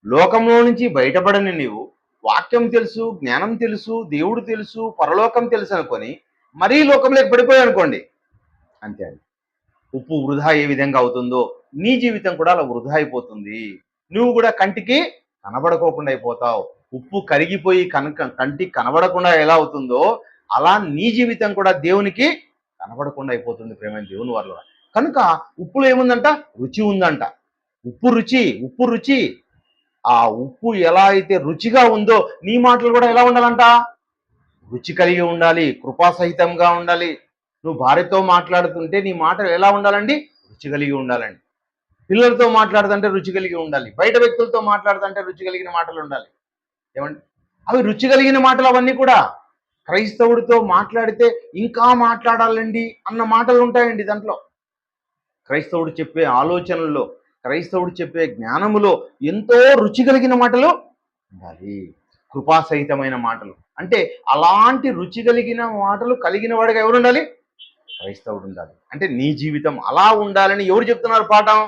లోకంలో నుంచి బయటపడని నీవు వాక్యం తెలుసు, జ్ఞానం తెలుసు, దేవుడు తెలుసు, పరలోకం తెలుసు అనుకొని మరీ లోకంలోకి పడిపోయావు అనుకోండి, అంతే అండి. ఉప్పు వృధా ఏ విధంగా అవుతుందో నీ జీవితం కూడా అలా వృధా అయిపోతుంది. నువ్వు కూడా కంటికి కనబడుకోకుండా అయిపోతావు. ఉప్పు కరిగిపోయి కంటికి కనబడకుండా ఎలా అవుతుందో అలా నీ జీవితం కూడా దేవునికి కనబడకుండా అయిపోతుంది ప్రేమైన దేవుని వల్ల. కనుక ఉప్పులో ఏముందంట? రుచి ఉందంట. ఉప్పు రుచి. ఆ ఉప్పు ఎలా అయితే రుచిగా ఉందో నీ మాటలు కూడా ఎలా ఉండాలంట? రుచి కలిగి ఉండాలి, కృపాసహితంగా ఉండాలి. నువ్వు భార్యతో మాట్లాడుతుంటే నీ మాటలు ఎలా ఉండాలండి? రుచి కలిగి ఉండాలండి. పిల్లలతో మాట్లాడుతుంటే రుచి కలిగి ఉండాలి. బయట వ్యక్తులతో మాట్లాడుతుంటే రుచి కలిగిన మాటలు ఉండాలి. ఏమండి? అవి రుచి కలిగిన మాటలు అవన్నీ కూడా. క్రైస్తవుడితో మాట్లాడితే ఇంకా మాట్లాడాలండి అన్న మాటలు ఉంటాయండి దాంట్లో. క్రైస్తవుడు చెప్పే ఆలోచనల్లో, క్రైస్తవుడు చెప్పే జ్ఞానములో ఎంతో రుచి కలిగిన మాటలు ఉండాలి, కృపాసహితమైన మాటలు. అంటే అలాంటి రుచి కలిగిన మాటలు కలిగిన వాడిగా ఎవరు ఉండాలి? క్రైస్తవుడు ఉండాలి. అంటే నీ జీవితం అలా ఉండాలని ఎవరు చెప్తున్నారు పాఠం?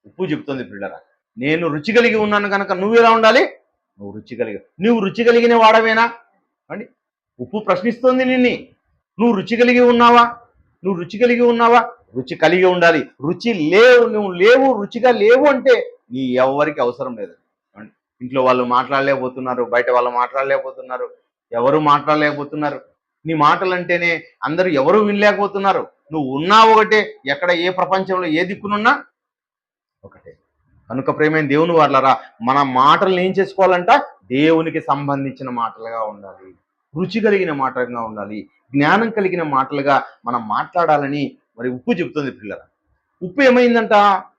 ఉప్పు చెప్తుంది పిల్లరా. నేను రుచి కలిగి ఉన్నాను కనుక నువ్వు ఎలా ఉండాలి? నువ్వు రుచి కలిగిన వాడవేనా అండి? ఉప్పు ప్రశ్నిస్తుంది నిన్ని. నువ్వు రుచి కలిగి ఉన్నావా? రుచి కలిగి ఉండాలి. నువ్వు లేవు, రుచిగా లేవు అంటే నీ ఎవరికి అవసరం లేదు. ఇంట్లో వాళ్ళు మాట్లాడలేకపోతున్నారు, బయట వాళ్ళు మాట్లాడలేకపోతున్నారు, ఎవరు మాట్లాడలేకపోతున్నారు. నీ మాటలు అంటేనే అందరూ ఎవరు వినలేకపోతున్నారు. నువ్వు ఉన్నావు ఒకటే, ఎక్కడ ఏ ప్రపంచంలో ఏ దిక్కునున్నా ఒకటే. కనుక ప్రేమైన దేవుని వాళ్ళరా, మన మాటలను ఏం చేసుకోవాలంట? దేవునికి సంబంధించిన మాటలుగా ఉండాలి, రుచి కలిగిన మాటలుగా ఉండాలి, జ్ఞానం కలిగిన మాటలుగా మనం మాట్లాడాలని మరి ఉప్పు చెప్తుంది పిల్లరా. ఉప్పు ఏమైందంట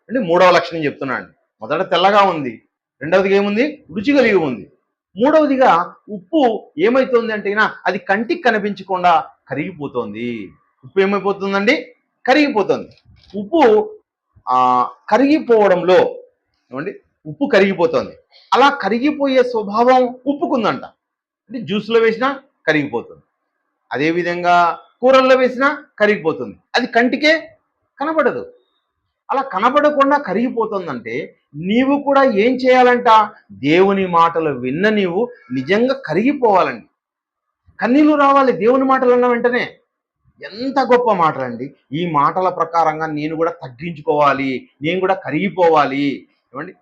అంటే మూడవ లక్షణం చెప్తున్నాను. మొదట తెల్లగా ఉంది, రెండవదిగా ఏముంది? రుచి కలిగి ఉంది. మూడవదిగా ఉప్పు ఏమైతుంది అంటే అది కంటికి కనిపించకుండా కరిగిపోతుంది. ఉప్పు ఏమైపోతుందండి? కరిగిపోతుంది. ఉప్పు కరిగిపోవడంలో ఏమండి, ఉప్పు కరిగిపోతుంది. అలా కరిగిపోయే స్వభావం ఉప్పుకుందంట. అంటే జ్యూస్లో వేసినా కరిగిపోతుంది, అదేవిధంగా కూరల్లో వేసినా కరిగిపోతుంది. అది కంటికే కనబడదు. అలా కనబడకుండా కరిగిపోతుందంటే నీవు కూడా ఏం చేయాలంట? దేవుని మాటలు విన్న నీవు నిజంగా కరిగిపోవాలండి. కన్నీళ్లు రావాలి దేవుని మాటలు అన్న వెంటనే. ఎంత గొప్ప మాటలండి! ఈ మాటల ప్రకారంగా నేను కూడా తగ్గించుకోవాలి, నేను కూడా కరిగిపోవాలి. ఏమండి?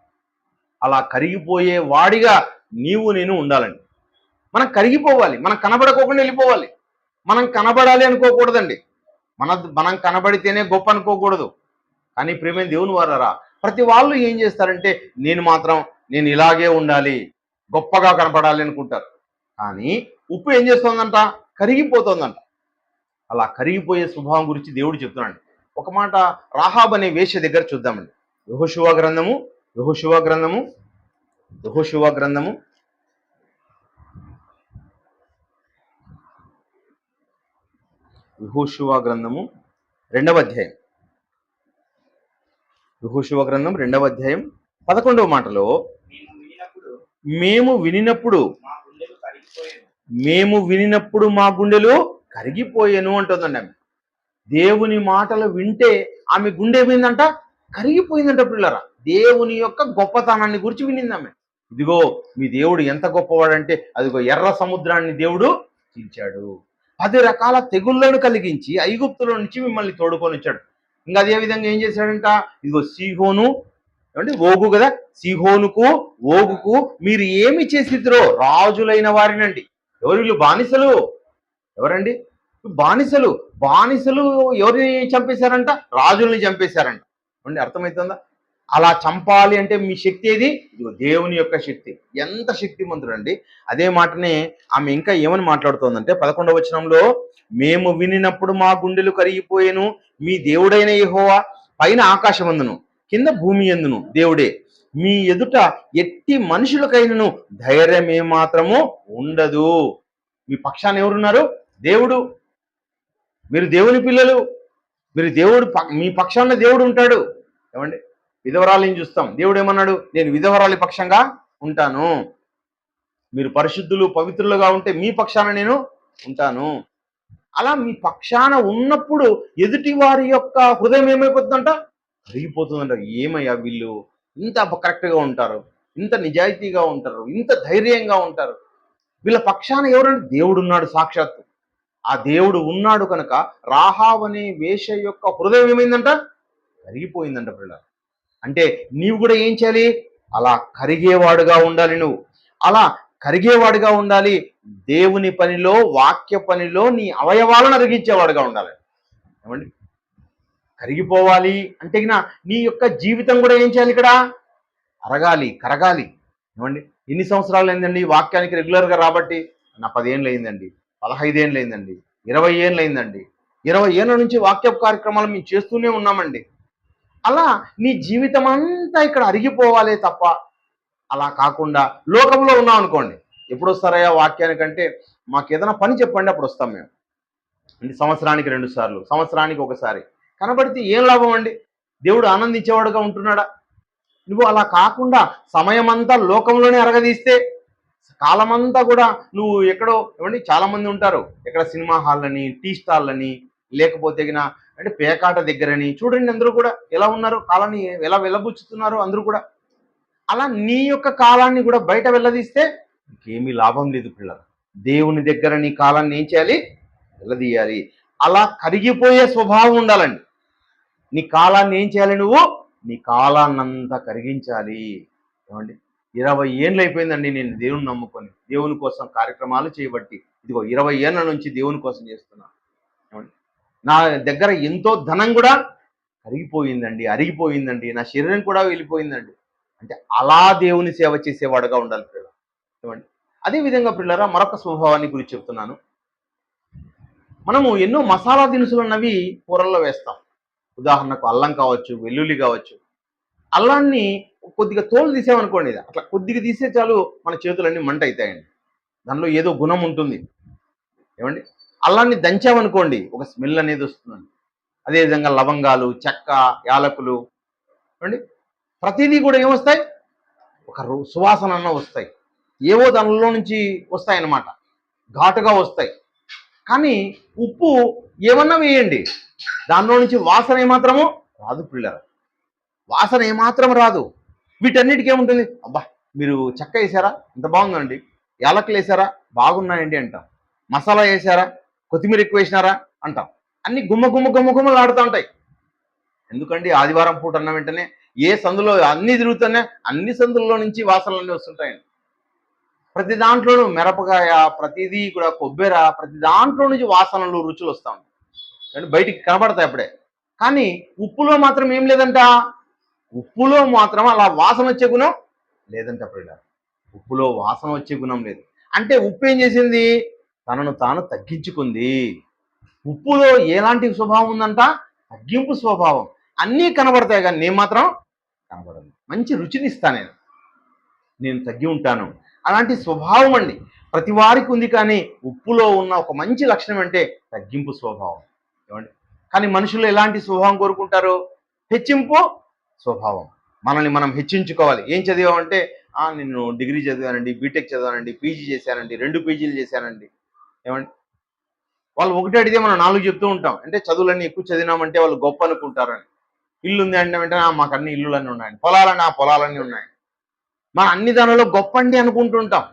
అలా కరిగిపోయే వాడిగా నేను ఉండాలండి. మనం కరిగిపోవాలి, మనం కనబడకోకుండా వెళ్ళిపోవాలి. మనం కనబడాలి అనుకోకూడదండి. మనం కనబడితేనే గొప్ప అనుకోకూడదు. కానీ ప్రేమైన దేవుని వారరా, ప్రతి వాళ్ళు ఏం చేస్తారంటే నేను ఇలాగే ఉండాలి, గొప్పగా కనపడాలి అనుకుంటారు. కానీ ఉప్పు ఏం చేస్తుందంట? కరిగిపోతుందంట. అలా కరిగిపోయే స్వభావం గురించి దేవుడు చెప్తున్నాడు. ఒక మాట రాహాబ్ అనే వేశ్య దగ్గర చూద్దామండి. యెహోషువ గ్రంథము 2వ అధ్యాయం. యెహోషువ గ్రంథం 2వ అధ్యాయం 11వ మాటలో మేము వినినప్పుడు మా గుండెలు కరిగిపోయాను అంటుందండి ఆమె. దేవుని మాటలు వింటే ఆమె గుండె ఏమైందంట? కరిగిపోయిందంట పిల్లరా. దేవుని యొక్క గొప్పతనాన్ని గురించి వినింది ఆమె. ఇదిగో మీ దేవుడు ఎంత గొప్పవాడంటే అదిగో ఎర్ర సముద్రాన్ని దేవుడు చీల్చాడు, 10 రకాల తెగుళ్లను కలిగించి ఐగుప్తుల నుంచి మిమ్మల్ని తోడుకొని వచ్చాడు. ఇంకా అదే విధంగా ఏం చేశాడంట? ఇదిగో సీహోను, ఏమంటే ఓగు కదా, సీహోనుకు ఓగుకు మీరు ఏమి చేసిద్రో రాజులైన వారినండి. ఎవరు వీళ్ళు? బానిసలు. ఎవరండి? బానిసలు. ఎవరిని చంపేశారంట? రాజుల్ని చంపేశారంట. అండి, అర్థమవుతుందా? అలా చంపాలి అంటే మీ శక్తి ఏది? ఇదిగో దేవుని యొక్క శక్తి. ఎంత శక్తిమంతుడండి! అదే మాటనే ఆమె ఇంకా ఏమని మాట్లాడుతోందంటే 11వ వచనంలో, మేము వినినప్పుడు మా గుండెలు కరిగిపోయేను, మీ దేవుడైన యెహోవా పైన ఆకాశమందును కింద భూమి యందును దేవుడే, మీ ఎదుట ఎట్టి మనుషులకైనను ధైర్యం ఏమాత్రము ఉండదు. మీ పక్షాన ఎవరున్నారు? దేవుడు. మీరు దేవుని పిల్లలు, మీ పక్షాన దేవుడు ఉంటాడు. ఏమండి? విధవరాలిని చూస్తాం, దేవుడు ఏమన్నాడు? నేను విధవరాలి పక్షంగా ఉంటాను. మీరు పరిశుద్ధులు పవిత్రులుగా ఉంటే మీ పక్షాన నేను ఉంటాను. అలా మీ పక్షాన ఉన్నప్పుడు ఎదుటి వారి యొక్క హృదయం ఏమైపోతుందంట? కరిగిపోతుందంట. ఏమయ్యా వీళ్ళు ఇంత కరెక్ట్గా ఉంటారు, ఇంత నిజాయితీగా ఉంటారు, ఇంత ధైర్యంగా ఉంటారు, వీళ్ళ పక్షాన ఎవరంటే దేవుడు ఉన్నాడు సాక్షాత్తు. ఆ దేవుడు ఉన్నాడు కనుక రాహాబ్ అనే వేశ్య యొక్క హృదయం ఏమైందంట? కరిగిపోయిందంట పిల్లలు. అంటే నీవు కూడా ఏం చేయాలి? అలా కరిగేవాడుగా ఉండాలి. నువ్వు అలా కరిగేవాడిగా ఉండాలి. దేవుని పనిలో, వాక్య పనిలో నీ అవయవాలను అరిగించేవాడుగా ఉండాలి. ఏమండి, కరిగిపోవాలి అంటే నీ యొక్క జీవితం కూడా ఏం చేయాలి? ఇక్కడ అరగాలి, కరగాలి. ఏమండి, ఎన్ని సంవత్సరాలు అయిందండి వాక్యానికి రెగ్యులర్గా రాబట్టి? నా 10 ఏళ్ళు అయిందండి, 15 ఏళ్ళు అయిందండి, 20 ఏళ్ళు అయిందండి. 20 ఏళ్ళ నుంచి వాక్య కార్యక్రమాలు మేము చేస్తూనే ఉన్నామండి. అలా నీ జీవితం అంతా ఇక్కడ అరిగిపోవాలే తప్ప, అలా కాకుండా లోకంలో ఉన్నాం అనుకోండి, ఎప్పుడు వస్తారయ్యా వాక్యానికంటే మాకు ఏదైనా పని చెప్పండి, అప్పుడు వస్తాం మేము. అంటే సంవత్సరానికి 2 సార్లు, సంవత్సరానికి ఒకసారి కనబడితే ఏం లాభం అండి? దేవుడు ఆనందించేవాడుగా ఉంటున్నాడా? నువ్వు అలా కాకుండా సమయమంతా లోకంలోనే అరగదీస్తే, కాలమంతా కూడా నువ్వు ఎక్కడో, ఏమండి చాలా మంది ఉంటారు ఎక్కడ సినిమా హాల్లని, టీ స్టాల్లని, లేకపోతే అంటే పేకాట దగ్గరని. చూడండి అందరూ కూడా ఎలా ఉన్నారు, కాలాన్ని ఎలా వెళ్ళబుచ్చుతున్నారు అందరూ కూడా. అలా నీ యొక్క కాలాన్ని కూడా బయట వెళ్ళదీస్తే ఇంకేమీ లాభం లేదు పిల్లలు. దేవుని దగ్గర నీ కాలాన్ని ఏం చేయాలి? వెళ్ళదీయాలి. అలా కరిగిపోయే స్వభావం ఉండాలండి. నీ కాలాన్ని ఏం చేయాలి? నువ్వు నీ కాలాన్నంతా కరిగించాలి. ఏమండి, 20 ఏళ్ళు అయిపోయిందండి నేను దేవుని నమ్ముకొని, దేవుని కోసం కార్యక్రమాలు చేయబట్టి. ఇదిగో 20 ఏళ్ళ నుంచి దేవుని కోసం చేస్తున్నా. ఏమండి, నా దగ్గర ఎంతో ధనం కూడా కరిగిపోయిందండి, అరిగిపోయిందండి, నా శరీరం కూడా వెళ్ళిపోయిందండి అంటే అలా దేవుని సేవ చేసేవాడుగా ఉండాలి పిల్లలు. ఏమండి, అదేవిధంగా పిల్లరా మరొక స్వభావాన్ని గురించి చెప్తున్నాను. మనము ఎన్నో మసాలా దినుసులు అన్నవి కూరల్లో వేస్తాం. ఉదాహరణకు అల్లం కావచ్చు, వెల్లుల్లి కావచ్చు. అల్లాన్ని కొద్దిగా తోలు తీసామనుకోండి, అట్లా కొద్దిగా తీసే చాలు మన చేతులన్నీ మంట అవుతాయండి. దానిలో ఏదో గుణం ఉంటుంది. ఏమండి, అల్లాన్ని దంచామనుకోండి ఒక స్మెల్ అనేది వస్తుందండి. అదేవిధంగా లవంగాలు, చెక్క, యాలకులు, ఏమండి ప్రతిదీ కూడా ఏమొస్తాయి? ఒక సువాసన అన్న వస్తాయి. ఏవో దానిలో నుంచి వస్తాయన్నమాట, ఘాటుగా వస్తాయి. కానీ ఉప్పు ఏమన్నా వేయండి, దానిలో నుంచి వాసన ఏమాత్రము రాదు పిల్లలు, వాసన ఏమాత్రం రాదు. వీటన్నిటికీ ఏముంటుంది? అబ్బా మీరు చెక్క వేసారా, ఇంత బాగుందండి, యాలకులు వేసారా, బాగున్నాయండి అంటాం. మసాలా వేసారా, కొత్తిమీర ఎక్కువ వేసినారా అంటాం. అన్ని గుమ్మ గుమ్మ గుమ్మ గుమ్మలు ఆడుతూ ఉంటాయి. ఎందుకండి, ఆదివారం పూట అన్న వెంటనే ఏ సందులో అన్ని తిరుగుతానే, అన్ని సందుల్లో నుంచి వాసనలన్నీ వస్తుంటాయండి. ప్రతి దాంట్లోనూ మిరపకాయ, ప్రతిదీ కూడా కొబ్బెర, ప్రతి దాంట్లో నుంచి వాసనలు, రుచులు వస్తూ ఉంటాయి, బయటికి కనబడతాయి అప్పుడే. కానీ ఉప్పులో మాత్రం ఏం లేదంట, ఉప్పులో మాత్రం అలా వాసన వచ్చే గుణం లేదంట అప్పుడు. ఉప్పులో వాసన వచ్చే గుణం లేదు. అంటే ఉప్పు ఏం చేసింది? తనను తాను తగ్గించుకుంది. ఉప్పులో ఎలాంటి స్వభావం ఉందంట? తగ్గింపు స్వభావం. అన్నీ కనబడతాయి కానీ నేను మాత్రం కనబడను. మంచి రుచినిస్తా, నేను తగ్గి ఉంటాను. అలాంటి స్వభావం అండి ప్రతి వారికి ఉంది. కానీ ఉప్పులో ఉన్న ఒక మంచి లక్షణం అంటే తగ్గింపు స్వభావం. ఏమండి, కానీ మనుషులు ఎలాంటి స్వభావం కోరుకుంటారు? హెచ్చింపు స్వభావం. మనల్ని మనం హెచ్చించుకోవాలి. ఏం చదివామంటే, నేను డిగ్రీ చదివానండి, బీటెక్ చదివానండి, పీజీ చేశానండి, 2 పీజీలు చేశానండి. ఏమండి, వాళ్ళు ఒకటి అడిగితే మనం 4 చెప్తూ ఉంటాం. అంటే చదువులన్నీ ఎక్కువ చదివినామంటే వాళ్ళు గొప్ప అనుకుంటారని. ఇల్లు ఉంది అంటే వెంటనే మాకు అన్ని ఇల్లులన్నీ ఉన్నాయండి, పొలాలన్నీ పొలాలన్నీ ఉన్నాయి, మన అన్ని దానిలో గొప్ప అండి అనుకుంటుంటాం.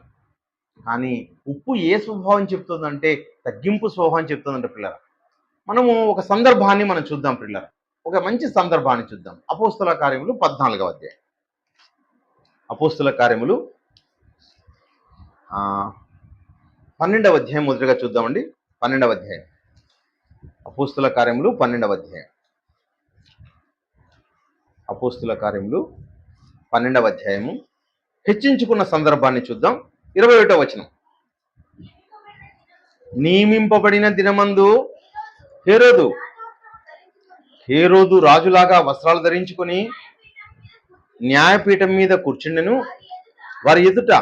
కానీ ఉప్పు ఏ స్వభావం చెప్తుందంటే తగ్గింపు స్వభావం చెప్తుందంటే పిల్లల. మనము ఒక సందర్భాన్ని మనం చూద్దాం పిల్లల, ఒక మంచి సందర్భాన్ని చూద్దాం. అపోస్తుల కార్యములు 14వ అధ్యాయం. అపోస్తుల కార్యములు 12వ అధ్యాయం మొదటిగా చూద్దామండి. 12వ అధ్యాయం, అపోస్తుల కార్యములు 12వ అధ్యాయం. అపోస్తుల కార్యములు 12వ అధ్యాయము హెచ్చించుకున్న సందర్భాన్ని చూద్దాం. 21వ వచనం. నియమింపబడిన దినమందు హేరోదు రాజులాగా వస్త్రాలు ధరించుకొని న్యాయపీఠం మీద కూర్చుండెను. వారి ఎదుట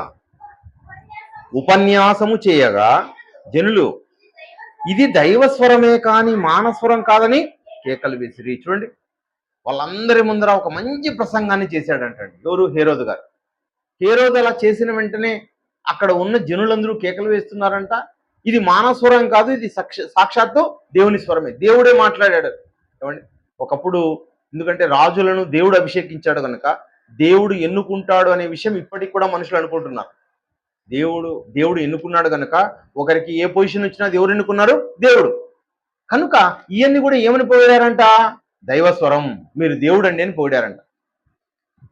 ఉపన్యాసము చేయగా జనులు ఇది దైవస్వరమే కాని మానస్వరం కాదని కేకలు వేసిరి. చూడండి, వాళ్ళందరి ముందర ఒక మంచి ప్రసంగాన్ని చేశాడంటండి. ఎవరు? హేరోదు గారు. హేరోదు అలా చేసిన వెంటనే అక్కడ ఉన్న జనులందరూ కేకలు వేస్తున్నారంట. ఇది మానస్వరం కాదు, ఇది సాక్షాత్తు దేవుని స్వరమే, దేవుడే మాట్లాడాడు. ఏమండి, ఒకప్పుడు ఎందుకంటే రాజులను దేవుడు అభిషేకించాడు కనుక దేవుడు ఎన్నుకుంటాడు అనే విషయం ఇప్పటికి కూడా మనుషులు అనుకుంటున్నారు. దేవుడు ఎన్నుకున్నాడు కనుక ఒకరికి ఏ పొజిషన్ వచ్చినా ఎవరు ఎన్నుకున్నారు? దేవుడు. కనుక ఇవన్నీ కూడా ఏమని పోయారంట? దైవస్వరం, మీరు దేవుడు అండి అని పోయారంట.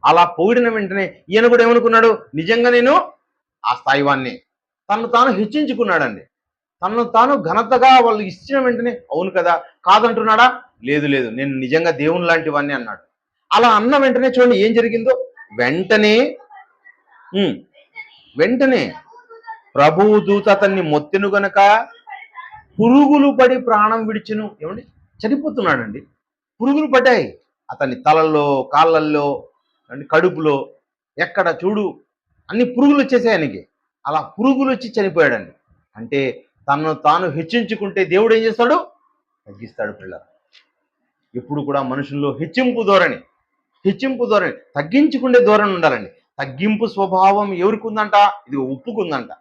అలా పోయిన వెంటనే ఈయన కూడా ఏమనుకున్నాడు? నిజంగా నేను ఆ స్థాయి వాన్ని తను తాను హెచ్చించుకున్నాడండి. తనను తాను ఘనతగా వాళ్ళు ఇచ్చిన వెంటనే అవును కదా, కాదంటున్నాడా? లేదు లేదు, నేను నిజంగా దేవుని లాంటి వాడిని అన్నాడు. అలా అన్న వెంటనే చూడండి ఏం జరిగిందో. వెంటనే ఉమ్, వెంటనే ప్రభువు దూత అతన్ని మొత్తెను గనక పురుగులు పడి ప్రాణం విడిచును. ఏమండి, చనిపోతున్నాడండి. పురుగులు పడ్డాయి అతని తలల్లో, కాళ్ళల్లో, కడుపులో, ఎక్కడ చూడు అన్ని పురుగులు వచ్చేసాయి ఆయనకి. అలా పురుగులు వచ్చి చనిపోయాడండి. అంటే తనను తాను హెచ్చించుకుంటే దేవుడు ఏం చేస్తాడు? తగ్గిస్తాడు. పిల్లలు ఎప్పుడు కూడా మనుషుల్లో హెచ్చింపు ధోరణి, తగ్గించుకునే ధోరణి ఉండాలండి. తగ్గింపు స్వభావం ఎవరికి ఉందంట? ఇది ఉప్పుకుందంట.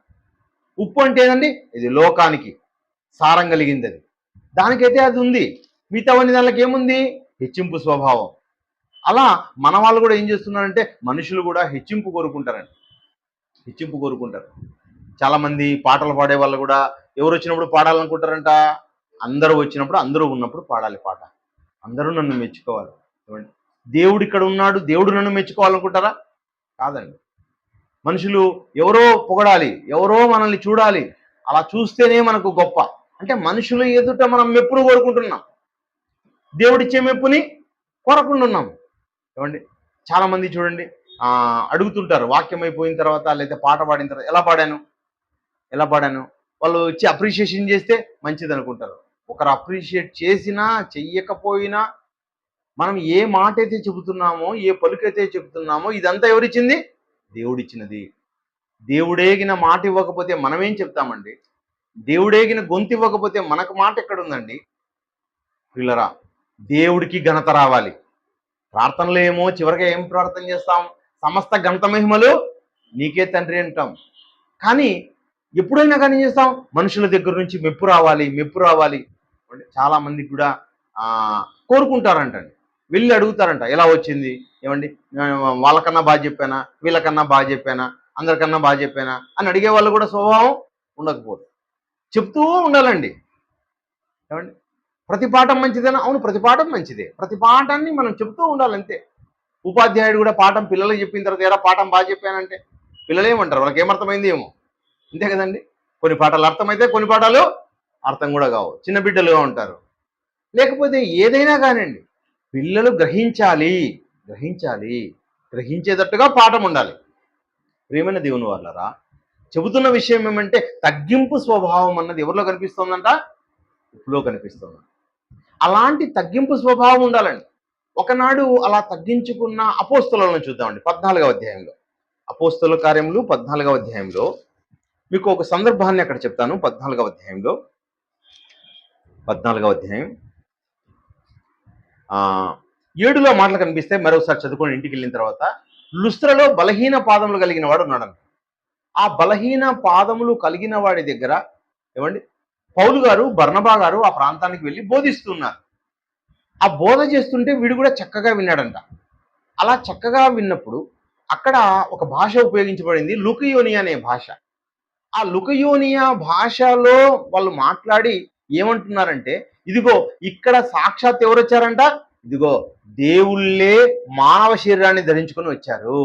ఉప్పు అంటే ఏంటండి? ఇది లోకానికి సారం కలిగింది. అది దానికైతే అది ఉంది. మిగతావన్నీ దానికి ఏముంది? హెచ్చింపు స్వభావం. అలా మన వాళ్ళు కూడా ఏం చేస్తున్నారంటే మనుషులు కూడా హెచ్చింపు కోరుకుంటారండి. చాలా మంది పాటలు పాడే వాళ్ళు కూడా ఎవరు వచ్చినప్పుడు పాడాలనుకుంటారంట? అందరూ వచ్చినప్పుడు, అందరూ ఉన్నప్పుడు పాడాలి పాట. అందరూ నన్ను మెచ్చుకోవాలి. దేవుడు ఇక్కడ ఉన్నాడు, దేవుడు నన్ను మెచ్చుకోవాలనుకుంటారా? కాదండి. మనుషులు ఎవరో పొగడాలి, ఎవరో మనల్ని చూడాలి, అలా చూస్తేనే మనకు గొప్ప. అంటే మనుషుల ఎదుట మనం మెప్పును కోరుకుంటున్నాం, దేవుడిచ్చే మెప్పుని కోరకుంటున్నాం. ఏమండి, చాలా మంది చూడండి అడుగుతుంటారు వాక్యం అయిపోయిన తర్వాత, లేదా పాట పాడిన తర్వాత ఎలా పాడాను వాళ్ళు వచ్చి అప్రిషియేషన్ చేస్తే మంచిది అనుకుంటారు. ఒకరు అప్రిషియేట్ చేసినా చెయ్యకపోయినా మనం ఏ మాట అయితే చెబుతున్నామో, ఏ పలుకైతే చెబుతున్నామో, ఇదంతా ఎవరిచ్చింది? దేవుడిచ్చినది. దేవుడేగిన మాట ఇవ్వకపోతే మనమేం చెప్తామండి? దేవుడేగిన గొంతు ఇవ్వకపోతే మనకు మాట ఎక్కడుందండి? పిల్లరా, దేవుడికి ఘనత రావాలి. ప్రార్థనలో ఏమో చివరిగా ఏం ప్రార్థన చేస్తాం? సమస్త ఘనత మహిమలు నీకే తండ్రి అంటాం. కానీ ఎప్పుడైనా కానీ చేస్తాం మనుషుల దగ్గర నుంచి మెప్పు రావాలి. చాలా మంది కూడా కోరుకుంటారంటండి. వెళ్ళి అడుగుతారంట, ఎలా వచ్చింది? ఏమండి, వాళ్ళకన్నా బాగా చెప్పానా, వీళ్ళకన్నా బాగా చెప్పానా, అందరికన్నా బాగా చెప్పానా అని అడిగే వాళ్ళు కూడా స్వభావం ఉండకపోదు. చెప్తూ ఉండాలండి. ఏమండి, ప్రతి పాఠం మంచిదేనా? అవును, ప్రతి పాఠం మంచిదే. ప్రతి పాఠాన్ని మనం చెప్తూ ఉండాలంతే. ఉపాధ్యాయుడు కూడా పాఠం పిల్లలకు చెప్పిన తర్వాత ఏరా పాఠం బాగా చెప్పానంటే పిల్లలు ఏమంటారు? వాళ్ళకి ఏమర్థమైంది ఏమో, అంతే కదండి. కొన్ని పాఠాలు అర్థమైతే, కొన్ని పాఠాలు అర్థం కూడా కావు, చిన్న బిడ్డలుగా ఉంటారు. లేకపోతే ఏదైనా కానివ్వండి, పిల్లలు గ్రహించేటట్టుగా పాఠం ఉండాలి. ప్రియమైన దేవుని వాళ్ళరా, చెబుతున్న విషయం ఏమంటే తగ్గింపు స్వభావం అన్నది ఎవరిలో కనిపిస్తుందంట? ఉప్పులో కనిపిస్తుంది. అలాంటి తగ్గింపు స్వభావం ఉండాలండి. ఒకనాడు అలా తగ్గించుకున్న అపోస్తలులను చూద్దామండి. 14వ అధ్యాయంలో, అపోస్తల కార్యములు 14వ అధ్యాయంలో మీకు ఒక సందర్భాన్ని అక్కడ చెప్తాను. 14వ అధ్యాయం 7లో మాటలు కనిపిస్తే మరోసారి చదువుకొని ఇంటికి వెళ్ళిన తర్వాత, లుస్త్రలో బలహీన పాదములు కలిగిన వాడు ఉన్నాడంట. ఆ బలహీన పాదములు కలిగిన వాడి దగ్గర ఏమండి పౌలు గారు, బర్నబా గారు ఆ ప్రాంతానికి వెళ్ళి బోధిస్తున్నారు. ఆ బోధ చేస్తుంటే వీడు కూడా చక్కగా విన్నాడంట. అలా చక్కగా విన్నప్పుడు అక్కడ ఒక భాష ఉపయోగించబడింది, లుకయోనియా అనే భాష. ఆ లుకయోనియా భాషలో వాళ్ళు మాట్లాడి ఏమంటున్నారంటే, ఇదిగో ఇక్కడ సాక్షాత్ ఎవరు వచ్చారంట? ఇదిగో దేవుళ్ళే మానవ శరీరాన్ని ధరించుకొని వచ్చారు.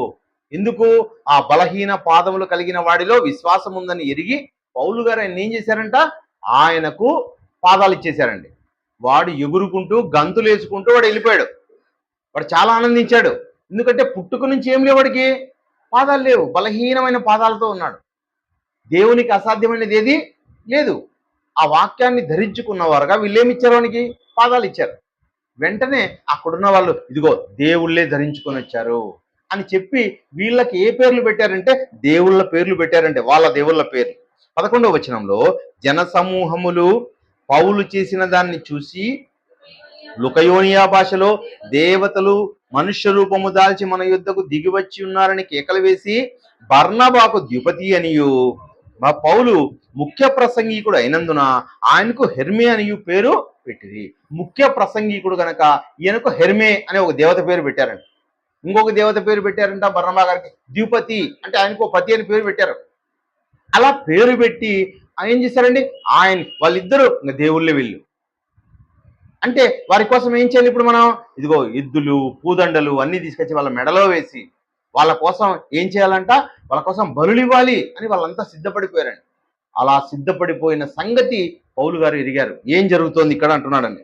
ఎందుకు? ఆ బలహీన పాదములు కలిగిన వాడిలో విశ్వాసం ఉందని ఎరిగి పౌలు గారు ఆయన ఏం చేశారంట? ఆయనకు పాదాలు ఇచ్చేశారండి. వాడు ఎగురుకుంటూ గంతులు వేసుకుంటూ వాడు వెళ్ళిపోయాడు. వాడు చాలా ఆనందించాడు. ఎందుకంటే పుట్టుక నుంచి ఏం లేవు, వాడికి పాదాలు లేవు, బలహీనమైన పాదాలతో ఉన్నాడు. దేవునికి అసాధ్యమైనది ఏది లేదు. ఆ వాక్యాన్ని ధరించుకున్నవారుగా వీళ్ళేమిచ్చారు? వానికి పాదాలు ఇచ్చారు. వెంటనే అక్కడున్న వాళ్ళు ఇదిగో దేవుళ్ళే ధరించుకొని వచ్చారు అని చెప్పి వీళ్ళకి ఏ పేర్లు పెట్టారంటే దేవుళ్ళ పేర్లు పెట్టారంటే, వాళ్ళ దేవుళ్ళ పేర్లు. 11వ వచనంలో, జన సమూహములు పౌలు చేసిన దాన్ని చూసి లుకయోనియా భాషలో దేవతలు మనుష్య రూపము దాల్చి మన యుద్ధకు దిగివచ్చి ఉన్నారని కేకలు వేసి బర్నబాకు ద్విపతి అనియు, మా పౌలు ముఖ్య ప్రసంగికుడు అయినందున ఆయనకు హెర్మే అనియు పేరు పెట్టింది. ముఖ్య ప్రసంగికుడు కనుక ఈయనకు హెర్మే అనే ఒక దేవత పేరు పెట్టారంట. ఇంకొక దేవత పేరు పెట్టారంట బర్నబా గారికి, ద్విపతి అంటే ఆయనకు పతి అని పేరు పెట్టారు. అలా పేరు పెట్టి ఏం చేశారండి? వాళ్ళిద్దరూ దేవుళ్ళే వీళ్ళు. అంటే వారి కోసం ఏం చేయాలి ఇప్పుడు మనం? ఇదిగో ఎద్దులు, పూదండలు అన్నీ తీసుకొచ్చి వాళ్ళ మెడలో వేసి వాళ్ళ కోసం ఏం చేయాలంట, వాళ్ళ కోసం బలులు ఇవ్వాలి అని వాళ్ళంతా సిద్ధపడిపోయారండి. అలా సిద్ధపడిపోయిన సంగతి పౌలు గారు ఎరిగారు. ఏం జరుగుతోంది ఇక్కడ అంటున్నాడండి.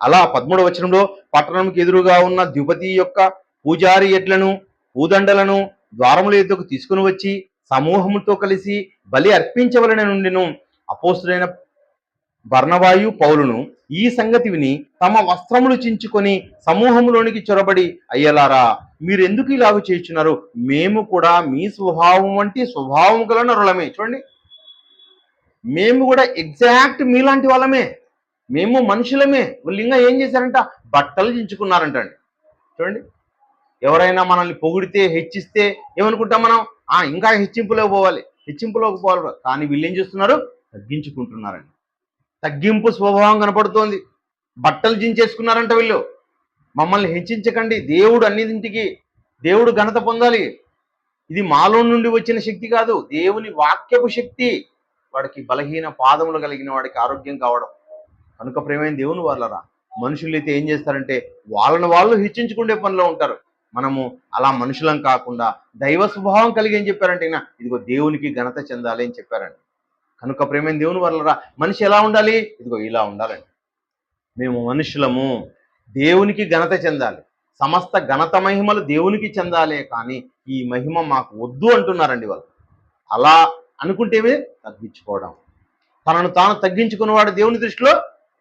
అలా 13వ వచనంలో, పట్టణంకి ఎదురుగా ఉన్న ద్విపతి యొక్క పూజారి ఎడ్లను పూదండలను ద్వారముల ఎద్దుకు తీసుకుని వచ్చి సమూహముతో కలిసి బలి అర్పించవలన నుండిను. అపోస్తులైన బర్నబాయు పౌలును ఈ సంగతి విని తమ వస్త్రములు చించుకొని సమూహంలోనికి చొరబడి, అయ్యలారా, మీరెందుకు ఇలాగ చేస్తున్నారు? మేము కూడా మీ స్వభావం వంటి స్వభావం గల నరులమే. చూడండి, మేము కూడా ఎగ్జాక్ట్ మీలాంటి వాళ్ళమే, మేము మనుషులమే. వీళ్ళు ఇంకా ఏం చేశారంట, బట్టలు చించుకున్నారంటండి. చూడండి, ఎవరైనా మనల్ని పొగిడితే హెచ్చిస్తే ఏమనుకుంటాం మనం, ఇంకా హెచ్చింపులోకి పోవాలి. కానీ వీళ్ళు ఏం చేస్తున్నారు, తగ్గించుకుంటున్నారండి. తగ్గింపు స్వభావం కనపడుతోంది. బట్టలు చించేసుకున్నారంట వీళ్ళు. మమ్మల్ని హెచ్చించకండి, దేవుడు అన్నింటికి దేవుడు ఘనత పొందాలి. ఇది మాలో నుండి వచ్చిన శక్తి కాదు, దేవుని వాక్యపు శక్తి. వాడికి బలహీన పాదములు కలిగిన వాడికి ఆరోగ్యం కావడం. కనుక ప్రేమైన దేవుని వాళ్ళరా, మనుషులు అయితే ఏం చేస్తారంటే వాళ్ళని వాళ్ళు హెచ్చించుకునే పనిలో ఉంటారు. మనము అలా మనుషులం కాకుండా దైవ స్వభావం కలిగి ఏం చెప్పారంటే, ఇదిగో దేవునికి ఘనత చెందాలి అని చెప్పారండి. కనుక ప్రేమైన దేవుని వాళ్ళరా, మనిషి ఎలా ఉండాలి, ఇదిగో ఇలా ఉండాలండి. మేము మనుషులము, దేవునికి ఘనత చెందాలి, సమస్త ఘనత మహిమలు దేవునికి చెందాలే, కానీ ఈ మహిమ మాకు వద్దు అంటున్నారండి వాళ్ళు. అలా అనుకుంటేనే తగ్గించుకోవడం. తనను తాను తగ్గించుకున్నవాడు దేవుని దృష్టిలో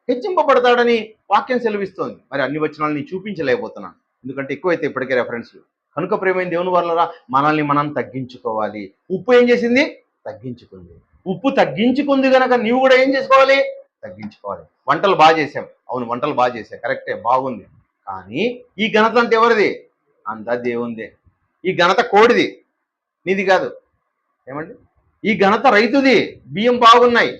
హెచ్చింపబడతాడని వాక్యం సెలవిస్తోంది. మరి అన్ని వచనాలు నేను చూపించలేకపోతున్నాను, ఎందుకంటే ఎక్కువైతే ఇప్పటికే రెఫరెన్స్లు. కనుక ప్రేమైన దేవుని వల్ల మనల్ని మనం తగ్గించుకోవాలి. ఉప్పు ఏం చేసింది, తగ్గించుకుంది. ఉప్పు తగ్గించుకుంది కనుక నీవు కూడా ఏం చేసుకోవాలి, తగ్గించుకోవాలి. వంటలు బాగా చేసాం, అవును వంటలు బాగా చేసాం, కరెక్టే, బాగుంది. కానీ ఈ ఘనత అంతా ఎవరిది, అంతా దేవుందే. ఈ ఘనత కోడిది, నీది కాదు. ఏమండి, ఈ ఘనత రైతుది, బియ్యం బాగున్నాయి.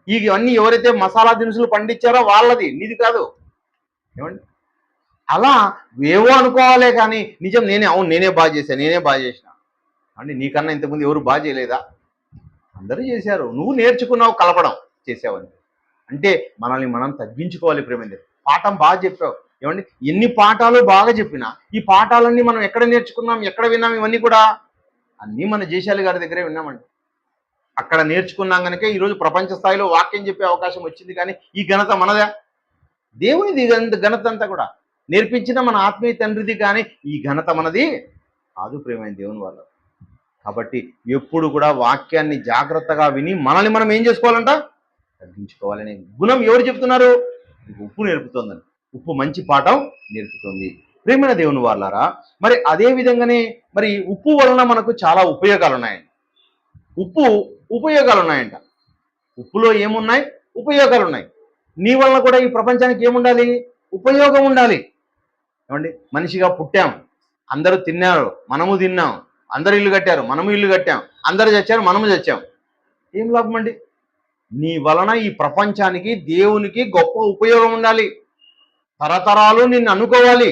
ఇవన్నీ ఎవరైతే మసాలా దినుసులు పండించారో వాళ్ళది, నీది కాదు. ఏమండి, అలా ఏవో అనుకోవాలే కానీ నిజం నేనే బాగా చేసిన అంటే నీకన్నా ఇంతకుముందు ఎవరు బాగా చేయలేదా? అందరూ చేశారు, నువ్వు నేర్చుకున్నావు కలపడం, చేసావని. అంటే మనల్ని మనం తగ్గించుకోవాలి. ప్రేమంది, పాఠం బాగా చెప్పావు. ఏమండి, ఎన్ని పాఠాలు బాగా చెప్పినా ఈ పాఠాలన్నీ మనం ఎక్కడ నేర్చుకున్నాం, ఎక్కడ విన్నాం? ఇవన్నీ కూడా అన్నీ మన జయశాలి గారి దగ్గరే విన్నామండి. అక్కడ నేర్చుకున్నాం కనుక ఈరోజు ప్రపంచ స్థాయిలో వాక్యం చెప్పే అవకాశం వచ్చింది. కానీ ఈ ఘనత మనదా? దేవునిది ఘనత అంతా కూడా, నేర్పించిన మన ఆత్మీయ తండ్రిది. కానీ ఈ ఘనత మనది కాదు ప్రేమైన దేవుని వల్ల. కాబట్టి ఎప్పుడు కూడా వాక్యాన్ని జాగ్రత్తగా విని మనల్ని మనం ఏం చేసుకోవాలంట, తగ్గించుకోవాలనే గుణం ఎవరు చెప్తున్నారు? ఉప్పు నేర్పుతోందని. ఉప్పు మంచి పాఠం నేర్పుతుంది. ప్రేమైన దేవుని వాళ్ళారా, మరి అదే విధంగానే మరి ఉప్పు వలన మనకు చాలా ఉపయోగాలు ఉన్నాయండి. ఉపయోగాలు ఉన్నాయంట. ఉప్పులో ఏమున్నాయి? ఉపయోగాలు ఉన్నాయి. నీ వలన కూడా ఈ ప్రపంచానికి ఏముండాలి? ఉపయోగం ఉండాలి. ఏమండి, మనిషిగా పుట్టాం, అందరూ తిన్నారు, మనము తిన్నాం. అందరు ఇల్లు కట్టారు, మనము ఇల్లు కట్టాం. అందరు చచ్చారు, మనము చచ్చాం. ఏం లాభం అండి? నీ వలన ఈ ప్రపంచానికి, దేవునికి గొప్ప ఉపయోగం ఉండాలి. తరతరాలు నిన్ను అనుకోవాలి.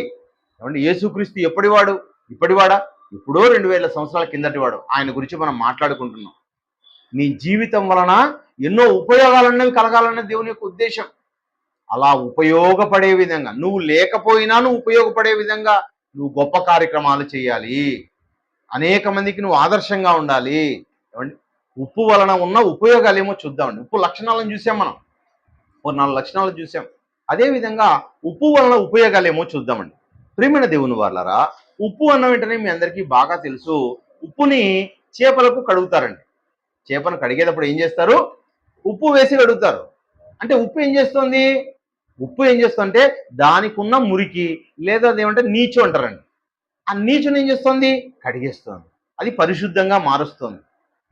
ఏమండి, యేసుక్రీస్తు ఎప్పటివాడు? ఇప్పటివాడా? ఎప్పుడో 2000 సంవత్సరాల కిందటి వాడు. ఆయన గురించి మనం మాట్లాడుకుంటున్నాం. నీ జీవితం వలన ఎన్నో ఉపయోగాలన్నవి కలగాలన్నది దేవుని యొక్క ఉద్దేశం. అలా ఉపయోగపడే విధంగా, నువ్వు లేకపోయినా నువ్వు ఉపయోగపడే విధంగా నువ్వు గొప్ప కార్యక్రమాలు చేయాలి. అనేక మందికి నువ్వు ఆదర్శంగా ఉండాలి. ఏమండి, ఉప్పు వలన ఉన్న ఉపయోగాలు ఏమో చూద్దామండి. ఉప్పు లక్షణాలను చూసాం మనం, 4 లక్షణాలు చూసాం. అదేవిధంగా ఉప్పు వలన ఉపయోగాలు ఏమో చూద్దామండి. ప్రియమైన దేవుని వాళ్ళరా, ఉప్పు అన్న వెంటనే మీ అందరికీ బాగా తెలుసు, ఉప్పుని చేపలకు కడుగుతారండి. చేపను కడిగేటప్పుడు ఏం చేస్తారు? ఉప్పు వేసి కడుగుతారు. అంటే ఉప్పు ఏం చేస్తుంది? దానికి ఉన్న మురికి లేదా అదేమంటే నీచు అంటారండి. ఆ నీచుని ఏం చేస్తుంది? కడిగేస్తుంది. అది పరిశుద్ధంగా మారుస్తుంది.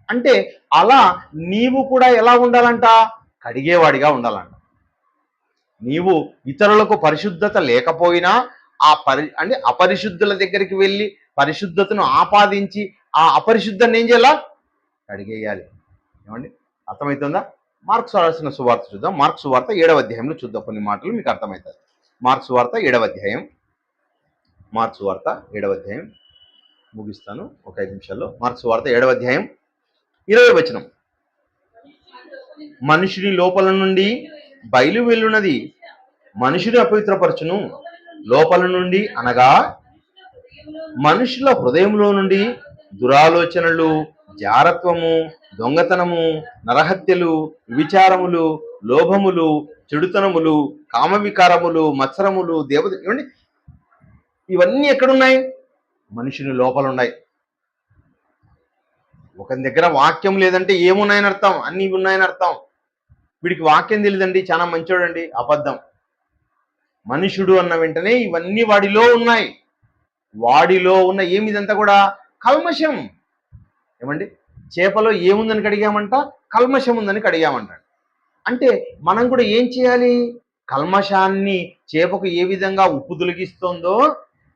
అంటే అలా నీవు కూడా ఎలా ఉండాలంట? కడిగేవాడిగా ఉండాలంట. నీవు ఇతరులకు పరిశుద్ధత లేకపోయినా అపరిశుద్ధుల దగ్గరికి వెళ్ళి పరిశుద్ధతను ఆపాదించి ఆ అపరిశుద్ధాన్ని ఏం చేయాలా? కడిగేయాలి. ఏమండి, అర్థమవుతుందా? మార్క్స్ రాసిన సువార్త చూద్దాం. మార్క్స్ సువార్త 7వ అధ్యాయంలో చూద్దాం, కొన్ని మాటలు మీకు అర్థమవుతుంది. మార్క్స్ సువార్త 7వ అధ్యాయం. మార్క్స్ సువార్త 7వ అధ్యాయం ముగిస్తాను ఒక 5 నిమిషాల్లో. మార్క్స్ సువార్త 7వ అధ్యాయం 20వ వచనం. మనుషుని లోపల నుండి బయలు వెళ్ళున్నది మనుషుని అపవిత్రపరచును, లోపల నుండి అనగా మనుషుల హృదయంలో నుండి దురాలోచనలు, జారత్వము, దొంగతనము, నరహత్యలు, విచారములు, లోభములు, చెడుతనములు, కామవికారములు, మత్సరములు, దేవత ఇవన్నీ ఇవన్నీ ఎక్కడున్నాయి? మనుషుని లోపల ఉన్నాయి. ఒకరి దగ్గర వాక్యం లేదంటే ఏమున్నాయని అర్థం? అన్నీ ఉన్నాయని అర్థం. వీడికి వాక్యం తెలియదండి, చాలా మంచోడండి, అబద్ధం. మనుషుడు అన్న వెంటనే ఇవన్నీ వాడిలో ఉన్నాయి. వాడిలో ఉన్న ఏమి ఇదంతా కూడా కల్మషం. ఏమండి, చేపలో ఏముందని కడిగామంట? కల్మషం ఉందని కడిగామంటాడు. అంటే మనం కూడా ఏం చేయాలి? కల్మషాన్ని చేపకు ఏ విధంగా ఉప్పు తొలగిస్తుందో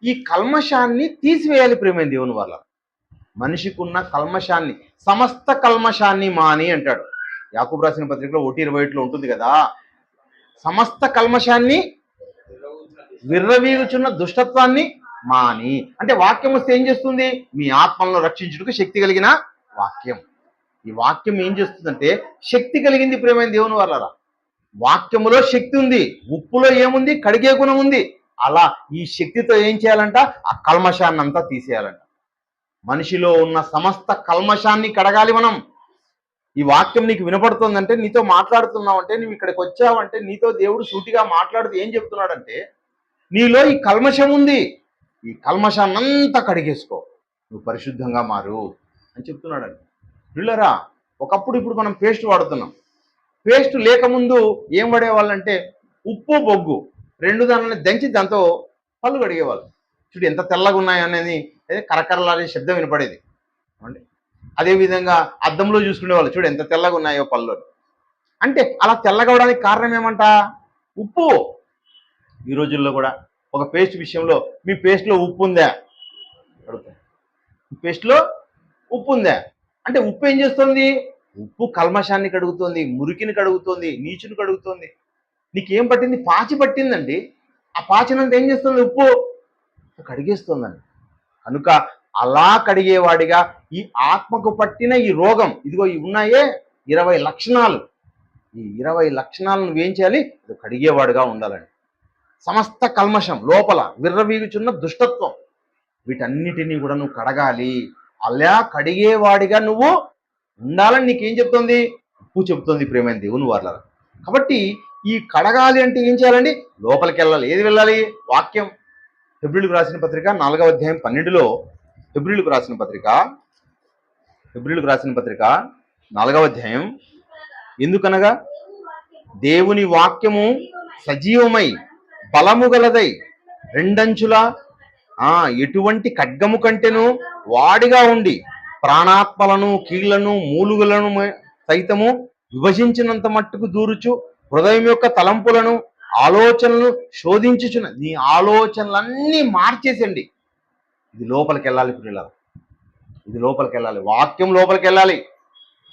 ఈ కల్మషాన్ని తీసివేయాలి ప్రేమైన దేవుని వల్ల. మనిషికి ఉన్న కల్మషాన్ని, సమస్త కల్మషాన్ని మాని అంటాడు. యాకోబు రాసిన పత్రికలో 1:21 ఉంటుంది కదా, సమస్త కల్మషాన్ని, విర్రవీగుచున్న దుష్టత్వాన్ని మాని. అంటే వాక్యం వస్తే ఏం చేస్తుంది? మీ ఆత్మలను రక్షించుటకు శక్తి కలిగిన వాక్యం. ఈ వాక్యం ఏం చేస్తుందంటే శక్తి కలిగింది ప్రేమైన దేవుని వల్ల. వాక్యములో శక్తి ఉంది, ఉప్పులో ఏముంది? కడిగే గుణం ఉంది. అలా ఈ శక్తితో ఏం చేయాలంట? ఆ కల్మషాన్ని అంతా తీసేయాలంట. మనిషిలో ఉన్న సమస్త కల్మషాన్ని కడగాలి మనం. ఈ వాక్యం నీకు వినపడుతుందంటే, నీతో మాట్లాడుతున్నావంటే, నువ్వు ఇక్కడికి వచ్చావంటే నీతో దేవుడు సూటిగా మాట్లాడుతూ ఏం చెప్తున్నాడంటే, నీలో ఈ కల్మషం ఉంది, ఈ కల్మషాన్నంతా కడిగేసుకో, నువ్వు పరిశుద్ధంగా మారు అని చెప్తున్నాడండి. పిల్లరా, ఒకప్పుడు ఇప్పుడు మనం పేస్ట్ వాడుతున్నాం. పేస్ట్ లేకముందు ఏం వాడేవాళ్ళంటే ఉప్పు, బొగ్గు రెండు దానిని దంచి దాంతో పళ్ళు కడిగేవాళ్ళు. చూడు ఎంత తెల్లగా ఉన్నాయనేది కరకరలాడే శబ్దం వినపడేది. అంటే అదేవిధంగా అద్దంలో చూసుకునేవాళ్ళు, చూడు ఎంత తెల్లగా ఉన్నాయో పళ్ళు. అంటే అలా తెల్లగవడానికి కారణం ఏమంట? ఉప్పు. ఈ రోజుల్లో కూడా ఒక పేస్ట్ విషయంలో, మీ పేస్ట్లో ఉప్పు ఉందా అడుగుతా. పేస్ట్లో ఉప్పు ఉందా అంటే ఉప్పు ఏం చేస్తుంది? ఉప్పు కల్మషాన్ని కడుగుతుంది, మురికిని కడుగుతుంది, నీచుని కడుగుతుంది. నీకేం పట్టింది? పాచి పట్టిందండి. ఆ పాచినంత ఏం చేస్తుంది? ఉప్పు కడిగేస్తుందండి. కనుక అలా కడిగేవాడిగా ఈ ఆత్మకు పట్టిన ఈ రోగం, ఇదిగో ఇవి ఉన్నాయే 20 లక్షణాలు, ఈ 20 లక్షణాలను నువ్వేం చేయాలి? ఇది కడిగేవాడుగా ఉండాలండి. సమస్త కల్మషం లోపల విర్రవీగుచున్న దుష్టత్వం, వీటన్నిటినీ కూడా నువ్వు కడగాలి. అలా కడిగేవాడిగా నువ్వు ఉండాలని నీకేం చెప్తుంది? ఉప్పు చెప్తుంది ప్రేమైన దేవుని వాళ్ళ. కాబట్టి ఈ కడగాలి అంటే ఏం చేయాలండి? లోపలికి వెళ్ళాలి. ఏది వెళ్ళాలి? వాక్యం. హెబ్రీయులకు రాసిన పత్రిక 4వ అధ్యాయం 12లో, హెబ్రీయులకు రాసిన పత్రిక 4వ అధ్యాయం, ఎందుకనగా దేవుని వాక్యము సజీవమై బలము గలదై రెండంచుల ఎటువంటి ఖడ్గము కంటేను వాడిగా ఉండి ప్రాణాత్మలను, కీళ్లను, మూలుగులను సైతము విభజించినంత మట్టుకు దూరుచు హృదయం యొక్క తలంపులను, ఆలోచనలను శోధించుచున్న. నీ ఆలోచనలన్నీ మార్చేసండి. ఇది లోపలికి వెళ్ళాలి పిల్లలు, ఇది లోపలికి వెళ్ళాలి. వాక్యం లోపలికి వెళ్ళాలి.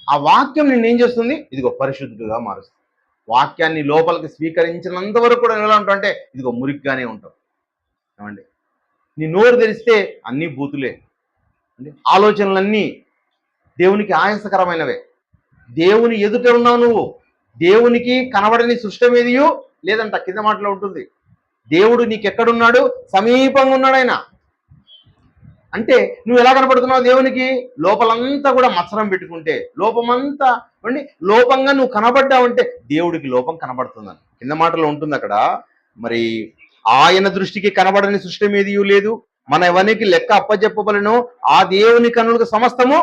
ఆ వాక్యం నిన్ను ఏం చేస్తుంది? ఇదిగో పరిశుద్ధుడుగా మారుస్తుంది. వాక్యాన్ని లోపలికి స్వీకరించినంత వరకు కూడా ఎలా ఉంటావు అంటే ఇదిగో మురికిగానే ఉంటావు. ఏమండి, నీ నోరు తెరిస్తే అన్నీ బూతులే అంటే, ఆలోచనలన్నీ దేవునికి ఆయాసకరమైనవే. దేవుని ఎదుట ఉన్నావు నువ్వు. దేవునికి కనబడని సృష్టం ఏదియో లేదంట. కింద మాటలో ఉంటుంది, దేవుడు నీకెక్కడున్నాడు? సమీపంగా ఉన్నాడు ఆయన. అంటే నువ్వు ఎలా కనపడుతున్నావు దేవునికి? లోపలంతా కూడా మత్సరం పెట్టుకుంటే, లోపమంతా అండి లోపంగా నువ్వు కనబడ్డావంటే దేవుడికి లోపం కనబడుతుందని కింద మాటలో ఉంటుంది అక్కడ. మరి ఆయన దృష్టికి కనబడని సృష్టం ఏది లేదు, మన ఎవరికి లెక్క అప్పచెప్పబలను. ఆ దేవుని కనులకు సమస్తము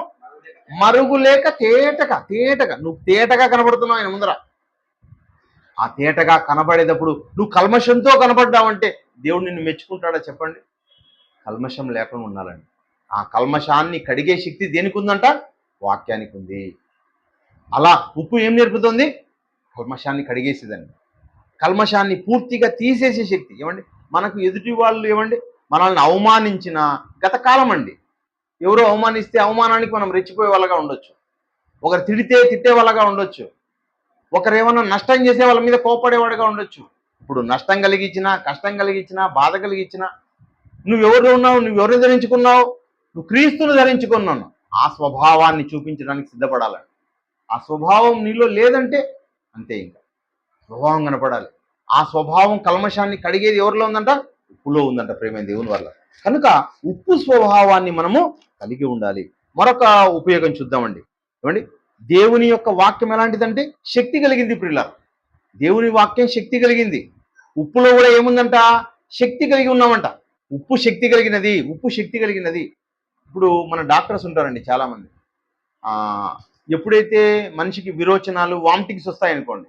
మరుగు లేక తేటగా నువ్వు తేటగా కనబడుతున్నావు ఆయన ముందర. ఆ తేటగా కనబడేటప్పుడు నువ్వు కల్మషంతో కనబడ్డావంటే దేవుడు నిన్ను మెచ్చుకుంటాడా చెప్పండి? కల్మషం లేకుండా ఉండాలండి. ఆ కల్మషాన్ని కడిగే శక్తి దేనికి ఉందంట? వాక్యానికి ఉంది. అలా ఉప్పు ఏం నేర్పుతుంది? కల్మషాన్ని కడిగేసేదండి. కల్మషాన్ని పూర్తిగా తీసేసే శక్తి. ఏమండి, మనకు ఎదుటి వాళ్ళు ఏమండి మనల్ని అవమానించిన గతకాలం అండి, ఎవరో అవమానిస్తే అవమానానికి మనం రెచ్చిపోయే వాళ్ళగా ఉండొచ్చు, ఒకరు తిడితే తిట్టే వాళ్ళగా ఉండొచ్చు, ఒకరు ఏమన్నా నష్టం చేసే వాళ్ళ మీద కోపడేవాడుగా ఉండొచ్చు. ఇప్పుడు నష్టం కలిగించినా, కష్టం కలిగించినా, బాధ కలిగించినా నువ్వెవరు ఉన్నావు? నువ్వెవరిని ధరించుకున్నావు? నువ్వు క్రీస్తును ధరించుకున్నాను. ఆ స్వభావాన్ని చూపించడానికి సిద్ధపడాలని. ఆ స్వభావం నీలో లేదంటే అంతే, ఇంకా స్వభావం కనపడాలి. ఆ స్వభావం కల్మషాన్ని కడిగేది ఎవరిలో ఉందంట? ఉప్పులో ఉందంట ప్రేమైన దేవుని వల్ల. కనుక ఉప్పు స్వభావాన్ని మనము కలిగి ఉండాలి. మరొక ఉపయోగం చూద్దామండి. ఏమండి, దేవుని యొక్క వాక్యం ఎలాంటిదంటే శక్తి కలిగింది ప్రియులారా. దేవుని వాక్యం శక్తి కలిగింది. ఉప్పులో కూడా ఏముందంట? శక్తి కలిగి ఉన్నామంట. ఉప్పు శక్తి కలిగినది, ఉప్పు శక్తి కలిగినది. ఇప్పుడు మన డాక్టర్స్ ఉంటారండి చాలామంది. ఆ, ఎప్పుడైతే మనిషికి విరోచనాలు, వామిటింగ్స్ వస్తాయనుకోండి,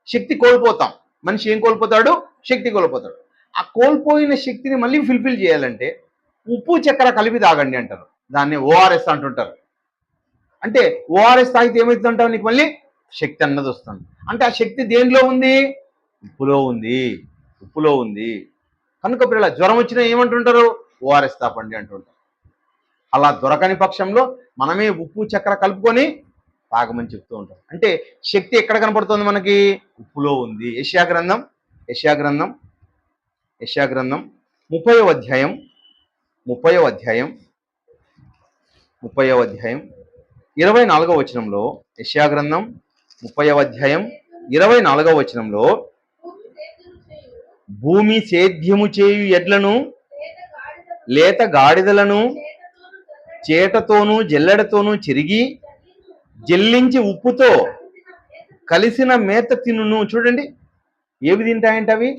శక్తి కోల్పోతాం. మనిషి ఏం కోల్పోతాడు? శక్తి కోల్పోతాడు. ఆ కోల్పోయిన శక్తిని మళ్ళీ ఫుల్ఫిల్ చేయాలంటే ఉప్పు చక్కెర కలిపి తాగండి అంటారు. దాన్ని ఓఆర్ఎస్ అంటుంటారు. అంటే ఓఆర్ఎస్ తాగితే ఏమవుతుందంటావు? నీకు మళ్ళీ శక్తి అన్నది వస్తుంది. అంటే ఆ శక్తి దేనిలో ఉంది? ఉప్పులో ఉంది, ఉప్పులో ఉంది. కనుక పిల్లల జ్వరం వచ్చినా ఏమంటుంటారు? ఓఆర్ఎస్ తాపండి అంటుంటారు. అలా దొరకని పక్షంలో మనమే ఉప్పు చక్కెర కలుపుకొని తాగమని చెప్తూ ఉంటాం. అంటే శక్తి ఎక్కడ కనపడుతుంది మనకి? ఉప్పులో ఉంది. యెషయా గ్రంథం 30వ అధ్యాయం 24వ వచనంలో, యెషయా గ్రంథం 30వ అధ్యాయం 24వ వచనంలో, భూమి సేద్యము చేయు ఎడ్లను, లేత గాడిదలను చేటతోనూ జల్లెడతోనూ చెరిగి జల్లించి ఉప్పుతో కలిసిన మేత తినును. చూడండి, ఏవి తింటాయంట అవి?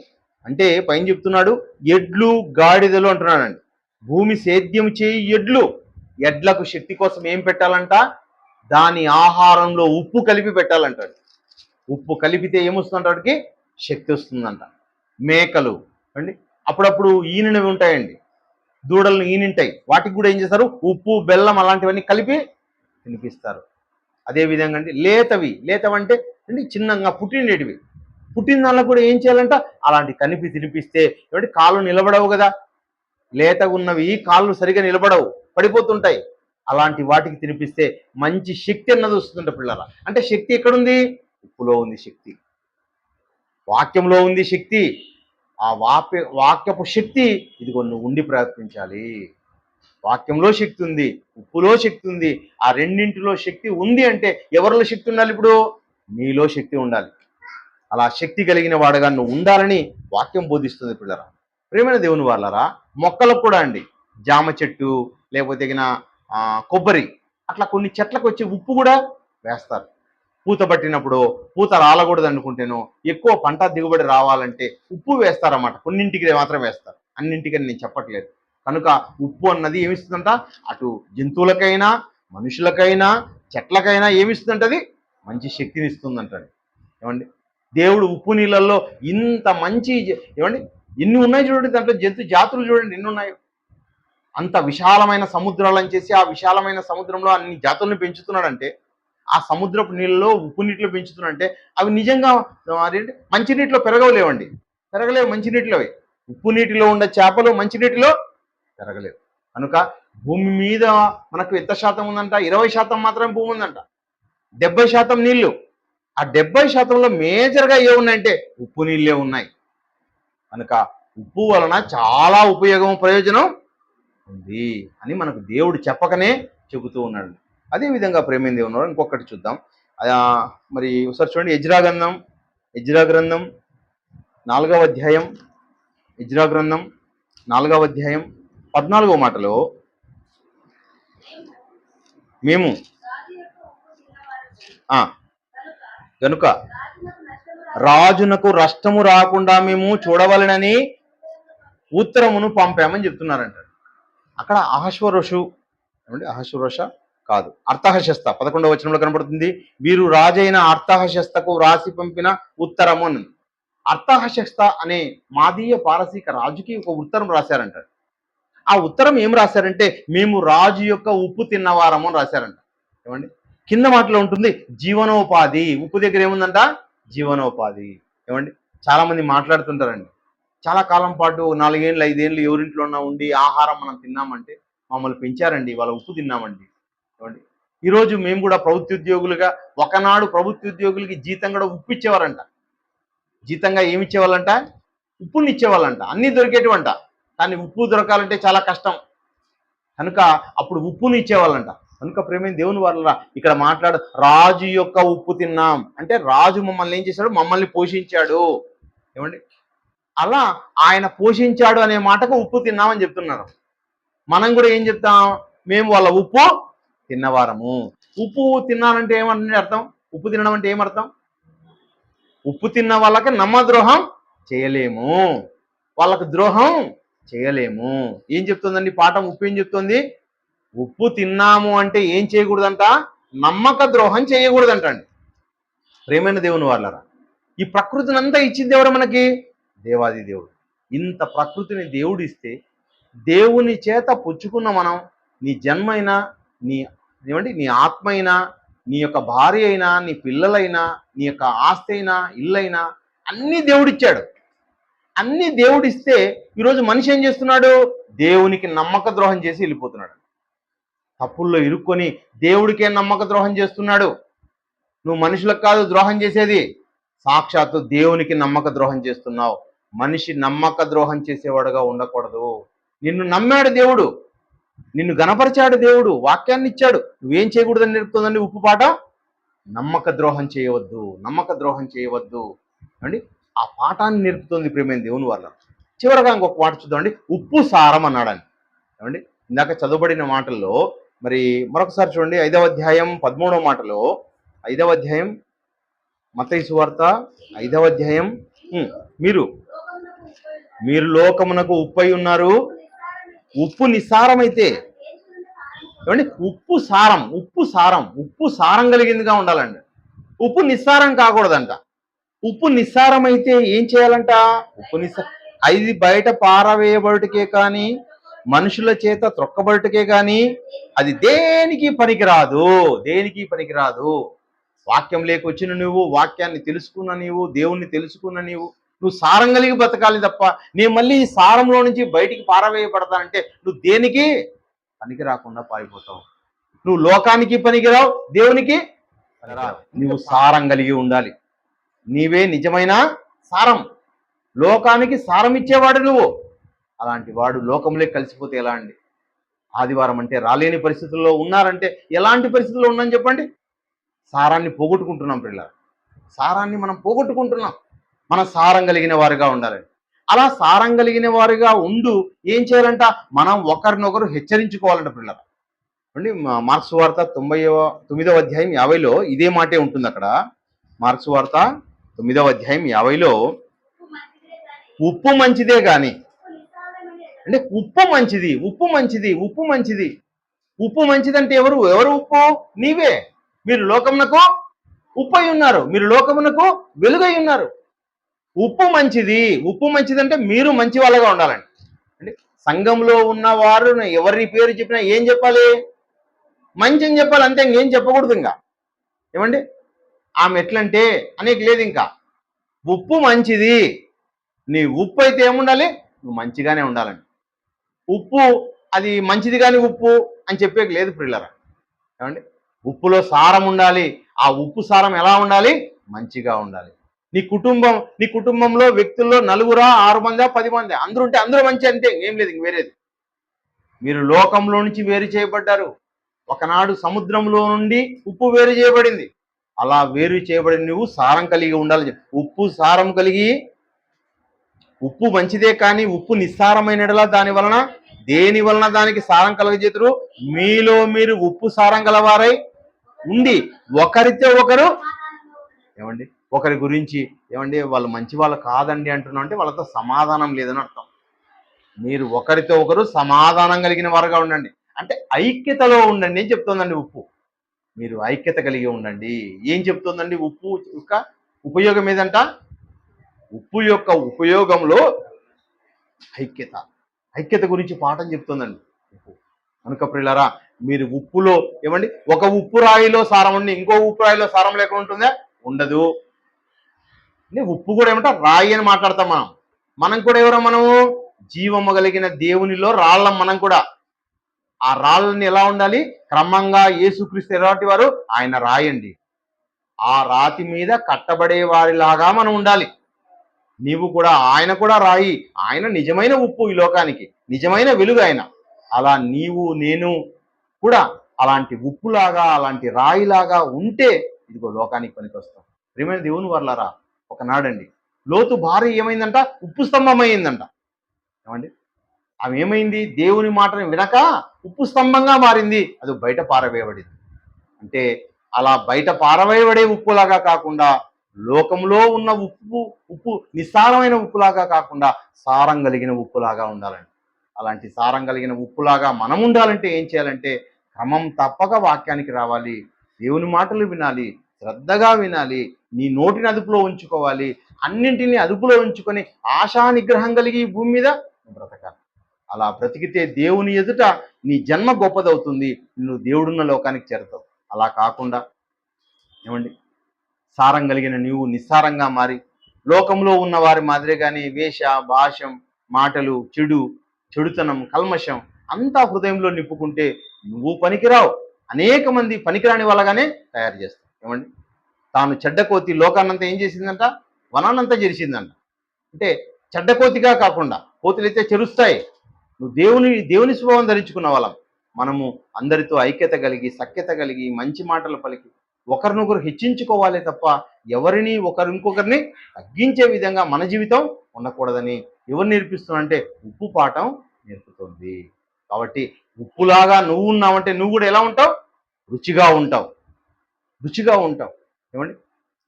అంటే పైన చెప్తున్నాడు ఎడ్లు, గాడిదలు అంటున్నాడండి. భూమి సేద్యం చేయి ఎడ్లు. ఎడ్లకు శక్తి కోసం ఏం పెట్టాలంట? దాని ఆహారంలో ఉప్పు కలిపి పెట్టాలంటాడు. ఉప్పు కలిపితే ఏమొస్తుందంటే శక్తి వస్తుందంట. మేకలు అండి అప్పుడప్పుడు ఈనినవి ఉంటాయండి, దూడలను ఈనింటాయి. వాటికి కూడా ఏం చేస్తారు? ఉప్పు, బెల్లం అలాంటివన్నీ కలిపి తినిపిస్తారు. అదేవిధంగా అండి లేతవంటే అండి చిన్నగా పుట్టినటివి. పుట్టిన దానిలో కూడా ఏం చేయాలంట? అలాంటి కలిపి తినిపిస్తే ఏమంటే కాళ్ళు నిలబడవు కదా, లేతగా ఉన్నవి కాళ్ళు సరిగా నిలబడవు, పడిపోతుంటాయి. అలాంటి వాటికి తినిపిస్తే మంచి శక్తి అన్నది వస్తుందంట పిల్లల. అంటే శక్తి ఎక్కడుంది? ఉప్పులో ఉంది శక్తి, వాక్యంలో ఉంది శక్తి. ఆ వాక్యపు శక్తి ఇదిగో నువ్వు ఉండి ప్రయత్నించాలి. వాక్యంలో శక్తి ఉంది, ఉప్పులో శక్తి ఉంది. ఆ రెండింటిలో శక్తి ఉంది అంటే ఎవరిలో శక్తి ఉండాలి? ఇప్పుడు నీలో శక్తి ఉండాలి. అలా శక్తి కలిగిన వాడుగా నువ్వు ఉండాలని వాక్యం బోధిస్తుంది పిల్లరా. ప్రియమైన దేవుని వాళ్ళరా, మొక్కలకు కూడా అండి, జామ చెట్టు లేకపోతే కొబ్బరి, అట్లా కొన్ని చెట్లకు వచ్చి ఉప్పు కూడా వేస్తారు. పూత పట్టినప్పుడు పూత రాలకూడదు అనుకుంటేనో, ఎక్కువ పంట దిగుబడి రావాలంటే ఉప్పు వేస్తారన్నమాట. కొన్నింటికి మాత్రం వేస్తారు, అన్నింటికని నేను చెప్పట్లేదు. కనుక ఉప్పు అన్నది ఏమిస్తుందంట? అటు జంతువులకైనా, మనుషులకైనా, చెట్లకైనా ఏమిస్తుందంట? అది మంచి శక్తిని ఇస్తుందంటండి. ఏమండి, దేవుడు ఉప్పు నీళ్ళల్లో ఇంత మంచి ఏమండి ఎన్ని ఉన్నాయి చూడండి. దాంట్లో జంతు జాతులు చూడండి ఎన్ని ఉన్నాయో. అంత విశాలమైన సముద్రాలను చేసి ఆ విశాలమైన సముద్రంలో అన్ని జాతులను పెంచుతున్నాడంటే, ఆ సముద్రపు నీళ్ళలో ఉప్పు నీటిలో పెంచుతున్నాడంటే అవి నిజంగా అదేంటి మంచినీటిలో పెరగలేవండి, పెరగలేవు మంచినీటిలో. ఉప్పు నీటిలో ఉండే చేపలు మంచినీటిలో పెరగలేవు. కనుక భూమి మీద మనకు ఎంత శాతం ఉందంట? 20% మాత్రమే భూమి ఉందంట. 70% నీళ్లు. ఆ 70%లో మేజర్గా ఏమున్నాయంటే ఉప్పు నీళ్ళే ఉన్నాయి. కనుక ఉప్పు వలన చాలా ఉపయోగం, ప్రయోజనం ఉంది అని మనకు దేవుడు చెప్పకనే చెబుతూ ఉన్నాడు. అదేవిధంగా ప్రేమైన దేవుడు ఇంకొకటి చూద్దాం. మరి ఒకసారి చూడండి, ఎజ్రా గ్రంథం 4వ అధ్యాయం, 14వ మాటలో, మేము కనుక రాజునకు నష్టము రాకుండా మేము చూడవలనని ఉత్తరమును పంపామని చెప్తున్నారంట. అక్కడ అహశ్వరోష కాదు, అర్థహశస్త 11వ వచనంలో కనబడుతుంది. వీరు రాజైన అర్థహశస్తకు రాసి పంపిన ఉత్తరము అని. అర్థహశస్త అనే మాదీయ పారసీక రాజుకి ఒక ఉత్తరం రాశారంట. ఆ ఉత్తరం ఏం రాశారంటే, మేము రాజు యొక్క ఉప్పు తిన్నవారము అని రాశారంట. ఏమండి, కింద మాటలో ఉంటుంది జీవనోపాధి. ఉప్పు దగ్గర ఏముందంట? జీవనోపాధి. ఏమండి, చాలా మంది మాట్లాడుతుంటారండి, చాలా కాలం పాటు 4 ఏళ్ళు 5 ఏళ్ళు ఎవరింట్లోన్నా ఉండి ఆహారం మనం తిన్నామంటే మమ్మల్ని పెంచారండి, వాళ్ళ ఉప్పు తిన్నామండి. ఏమండి, ఈరోజు మేము కూడా ప్రభుత్వ ఉద్యోగులుగా, ఒకనాడు ప్రభుత్వ ఉద్యోగులకి జీతం కూడా ఉప్పు ఇచ్చేవారంట. జీతంగా ఏమి ఇచ్చేవాళ్ళంట? ఉప్పుని ఇచ్చేవాళ్ళంట. అన్నీ దొరికేటివంట, కానీ ఉప్పు దొరకాలంటే చాలా కష్టం. కనుక అప్పుడు ఉప్పుని ఇచ్చేవాళ్ళంట. కనుక ప్రేమైన దేవుని వల్ల ఇక్కడ రాజు యొక్క ఉప్పు తిన్నాం అంటే రాజు మమ్మల్ని ఏం చేశాడు? మమ్మల్ని పోషించాడు. ఏమండి, అలా ఆయన పోషించాడు అనే మాటకు ఉప్పు తిన్నామని చెప్తున్నారు. మనం కూడా ఏం చెప్తాం, మేము వాళ్ళ ఉప్పు తిన్నవారము. ఉప్పు తిన్నానంటే ఏమంటే అర్థం, ఉప్పు తినడం అంటే ఏమర్థం? ఉప్పు తిన్న వాళ్ళకి నమ్మద్రోహం చేయలేము, వాళ్ళకు ద్రోహం చేయలేము. ఏం చెప్తుందండి పాఠం? ఉప్పు ఏం చెప్తుంది? ఉప్పు తిన్నాము అంటే ఏం చేయకూడదంట? నమ్మక ద్రోహం చేయకూడదంట అండి. ప్రేమైన దేవుని వాళ్ళరా, ఈ ప్రకృతిని అంతా ఇచ్చింది ఎవరు మనకి? దేవాది దేవుడు. ఇంత ప్రకృతిని దేవుడు ఇస్తే దేవుని చేత పుచ్చుకున్న మనం, నీ జన్మైనా, నీ ఏమండి నీ ఆత్మ అయినా, నీ యొక్క భార్య అయినా, నీ పిల్లలైనా, నీ యొక్క ఆస్తి అయినా, ఇల్లైనా అన్నీ దేవుడిచ్చాడు. అన్నీ దేవుడిస్తే ఈరోజు మనిషి ఏం చేస్తున్నాడు? దేవునికి నమ్మక ద్రోహం చేసి వెళ్ళిపోతున్నాడు. తప్పుల్లో ఇరుక్కొని దేవుడికే నమ్మక ద్రోహం చేస్తున్నాడు. నువ్వు మనుషులకు కాదు ద్రోహం చేసేది, సాక్షాత్తు దేవునికి నమ్మక ద్రోహం చేస్తున్నావు. మనిషి నమ్మక ద్రోహం చేసేవాడుగా ఉండకూడదు. నిన్ను నమ్మాడు దేవుడు, నిన్ను గణపరిచాడు దేవుడు, వాక్యాన్ని ఇచ్చాడు. నువ్వేం చేయకూడదని నేర్పుతుందండి ఉప్పు పాట? నమ్మక ద్రోహం చేయవద్దు, నమ్మక ద్రోహం చేయవద్దు అండి. ఆ పాఠాన్ని నేర్పుతుంది ప్రేమైన దేవుని వల్ల. చివరగా ఇంకొక మాట చూద్దామండి, ఉప్పు సారం అన్నాడని. ఏమండి ఇందాక చదువుబడిన మాటల్లో మరి మరొకసారి చూడండి, 5వ అధ్యాయం 13వ మాటలో, 5వ అధ్యాయం మత్తయి సువార్త 5వ అధ్యాయం, మీరు మీరు లోకమునకు ఉప్పై ఉన్నారు. ఉప్పు నిస్సారమైతే, ఏమండి ఉప్పు సారం, ఉప్పు సారం, ఉప్పు సారం కలిగిందిగా ఉండాలండి. ఉప్పు నిస్సారం కాకూడదంట. ఉప్పు నిస్సారం అయితే ఏం చేయాలంట? ఉప్పు అది బయట పారవేయబడుటకే కానీ, మనుషుల చేత త్రొక్కబడుటకే కానీ అది దేనికి పనికిరాదు, దేనికి పనికిరాదు. వాక్యం లేకొచ్చిన నువ్వు, వాక్యాన్ని తెలుసుకున్న నీవు, దేవుణ్ణి తెలుసుకున్న నువ్వు సారం కలిగి బతకాలి తప్ప, నేను మళ్ళీ ఈ సారంలో నుంచి బయటికి పారవేయబడతానంటే నువ్వు దేనికి పనికి రాకుండా పారిపోతావు. నువ్వు లోకానికి పనికిరావు, దేవునికి పనికిరావు. నువ్వు సారం కలిగి ఉండాలి. నీవే నిజమైన సారం. లోకానికి సారం ఇచ్చేవాడు నువ్వు. అలాంటి వాడు లోకంలో కలిసిపోతే ఎలా అండి? ఆదివారం అంటే రాలేని పరిస్థితుల్లో ఉన్నారంటే ఎలాంటి పరిస్థితుల్లో ఉన్నాను చెప్పండి? సారాన్ని పోగొట్టుకుంటున్నాం పిల్లలు, సారాన్ని మనం పోగొట్టుకుంటున్నాం. మన సారం కలిగిన వారుగా ఉండాలండి. అలా సారం కలిగిన వారుగా ఉండు ఏం చేయాలంట? మనం ఒకరినొకరు హెచ్చరించుకోవాలంట పిల్లలు. అండి మార్క్స్ వార్త 9వ అధ్యాయం 50లో ఇదే మాటే ఉంటుంది అక్కడ. మార్క్స్ వార్త 9వ అధ్యాయం 50లో ఉప్పు మంచిదే కానీ, అంటే ఉప్పు మంచిది, ఉప్పు మంచిది, ఉప్పు మంచిది. ఉప్పు మంచిదంటే ఎవరు ఉప్పు? నీవే. మీరు లోకమునకు ఉప్పై ఉన్నారు, మీరు లోకమునకు వెలుగై ఉన్నారు. ఉప్పు మంచిది, ఉప్పు మంచిదంటే మీరు మంచి వాళ్ళగా ఉండాలండి. అంటే సంఘంలో ఉన్న వారు ఎవరి పేరు చెప్పినా ఏం చెప్పాలి? మంచి అని చెప్పాలి, అంతే. ఇంకేం చెప్పకూడదు. ఇంకా ఏమండి ఆమె ఎట్లంటే అనేక లేదు. ఇంకా ఉప్పు మంచిది, నీ ఉప్పు అయితే ఏముండాలి? నువ్వు మంచిగానే ఉండాలండి. ఉప్పు అది మంచిది కానీ ఉప్పు అని చెప్పేక లేదు పిల్లరా. ఏమండి ఉప్పులో సారం ఉండాలి. ఆ ఉప్పు సారం ఎలా ఉండాలి? మంచిగా ఉండాలి. నీ కుటుంబంలో వ్యక్తుల్లో 4, 6 మంది, 10 మంది అందరూ ఉంటే అందరూ మంచి, అంతే. ఏం లేదు ఇంక వేరేది. మీరు లోకంలో నుంచి వేరు చేయబడ్డారు. ఒకనాడు సముద్రంలో నుండి ఉప్పు వేరు చేయబడింది. అలా వేరు చేయబడిన నువ్వు సారం కలిగి ఉండాలి. ఉప్పు సారం కలిగి, ఉప్పు మంచిదే కానీ ఉప్పు నిస్సారమైనలా దేని వలన దానికి సారం కలగజేతురు? మీలో మీరు ఉప్పు సారం గలవారై ఉండి ఒకరితో ఒకరు, ఏమండి ఒకరి గురించి ఏమండి వాళ్ళు మంచి వాళ్ళు కాదండి అంటున్నా అంటే వాళ్ళతో సమాధానం లేదని అర్థం. మీరు ఒకరితో ఒకరు సమాధానం కలిగిన వారుగా ఉండండి, అంటే ఐక్యతలో ఉండండి అని చెప్తుందండి ఉప్పు. మీరు ఐక్యత కలిగి ఉండండి. ఏం చెప్తుందండి ఉప్పు యొక్క ఉపయోగం ఏదంట? ఉప్పు యొక్క ఉపయోగంలో ఐక్యత గురించి పాఠం చెప్తుందండి ఉప్పు. కనుక ప్రియులారా, మీరు ఉప్పులో ఏమండి ఒక ఉప్పు రాయిలో సారం ఉండి ఇంకో ఉప్పు రాయిలో సారం లేకుండా ఉంటుందా? ఉండదు. ఉప్పు కూడా ఏమంటే రాయి అని మాట్లాడతాం మనం కూడా ఎవరో మనము జీవము కలిగిన దేవునిలో రాళ్ళం. మనం కూడా ఆ రాళ్ళని ఎలా ఉండాలి? క్రమంగా యేసుక్రీస్తు ఎలాంటి వారు? ఆయన రాయండి. ఆ రాతి మీద కట్టబడే వారిలాగా మనం ఉండాలి. నీవు కూడా, ఆయన కూడా రాయి, ఆయన నిజమైన ఉప్పు ఈ లోకానికి, నిజమైన వెలుగు ఆయన. అలా నీవు నేను కూడా అలాంటి ఉప్పులాగా, అలాంటి రాయిలాగా ఉంటే ఇదిగో లోకానికి పనికొస్తాం. ప్రియమైన దేవుని వర్లారా, ఒకనాడండి లోతు భార్య ఏమైందంట? ఉప్పు స్తంభం అయిందంట. ఏమండి ఆమె ఏమైంది? దేవుని మాటను వినక ఉప్పు స్తంభంగా మారింది. అది బయట పారవేయబడింది. అంటే అలా బయట పారవేయబడే ఉప్పులాగా కాకుండా, లోకంలో ఉన్న ఉప్పు నిస్సారమైన ఉప్పులాగా కాకుండా సారం కలిగిన ఉప్పులాగా ఉండాలండి. అలాంటి సారం కలిగిన ఉప్పులాగా మనం ఉండాలంటే ఏం చేయాలంటే, క్రమం తప్పక వాక్యానికి రావాలి, దేవుని మాటలు వినాలి, శ్రద్ధగా వినాలి, నీ నోటిని అదుపులో ఉంచుకోవాలి, అన్నింటినీ అదుపులో ఉంచుకొని ఆశా నిగ్రహం కలిగి ఈ భూమి మీద బ్రతకాలి. అలా బ్రతికితే దేవుని ఎదుట నీ జన్మ గొప్పదవుతుంది, నువ్వు దేవుడున్న లోకానికి చేరతావు. అలా కాకుండా ఏమండి, సారం కలిగిన నీవు నిస్సారంగా మారి లోకంలో ఉన్న వారి మాదిరిగానే వేష భాషం మాటలు చెడుతనం కల్మషం అంతా హృదయంలో నింపుకుంటే నువ్వు పనికిరావు, అనేక మంది పనికిరాని వాళ్ళగానే తయారు చేస్తావు. ఏమండి, తాను చెడ్డ కోతి లోకాన్నంతా ఏం చేసిందంట? వనాన్నంతా చెరిసిందంట. అంటే చెడ్డ కోతిగా కాకుండా, కోతులైతే చెరుస్తాయి, నువ్వు దేవుని స్వభావం ధరించుకున్న వాళ్ళం మనము అందరితో ఐక్యత కలిగి సఖ్యత కలిగి మంచి మాటలు పలికి ఒకరినొకరు హెచ్చించుకోవాలి తప్ప ఎవరిని ఇంకొకరిని తగ్గించే విధంగా మన జీవితం ఉండకూడదని ఎవరు నేర్పిస్తున్నారంటే ఉప్పు పాఠం నేర్పుతుంది. కాబట్టి ఉప్పులాగా నువ్వు ఉన్నావంటే నువ్వు కూడా ఎలా ఉంటావు? రుచిగా ఉంటావు, రుచిగా ఉంటావు. ఏమండి,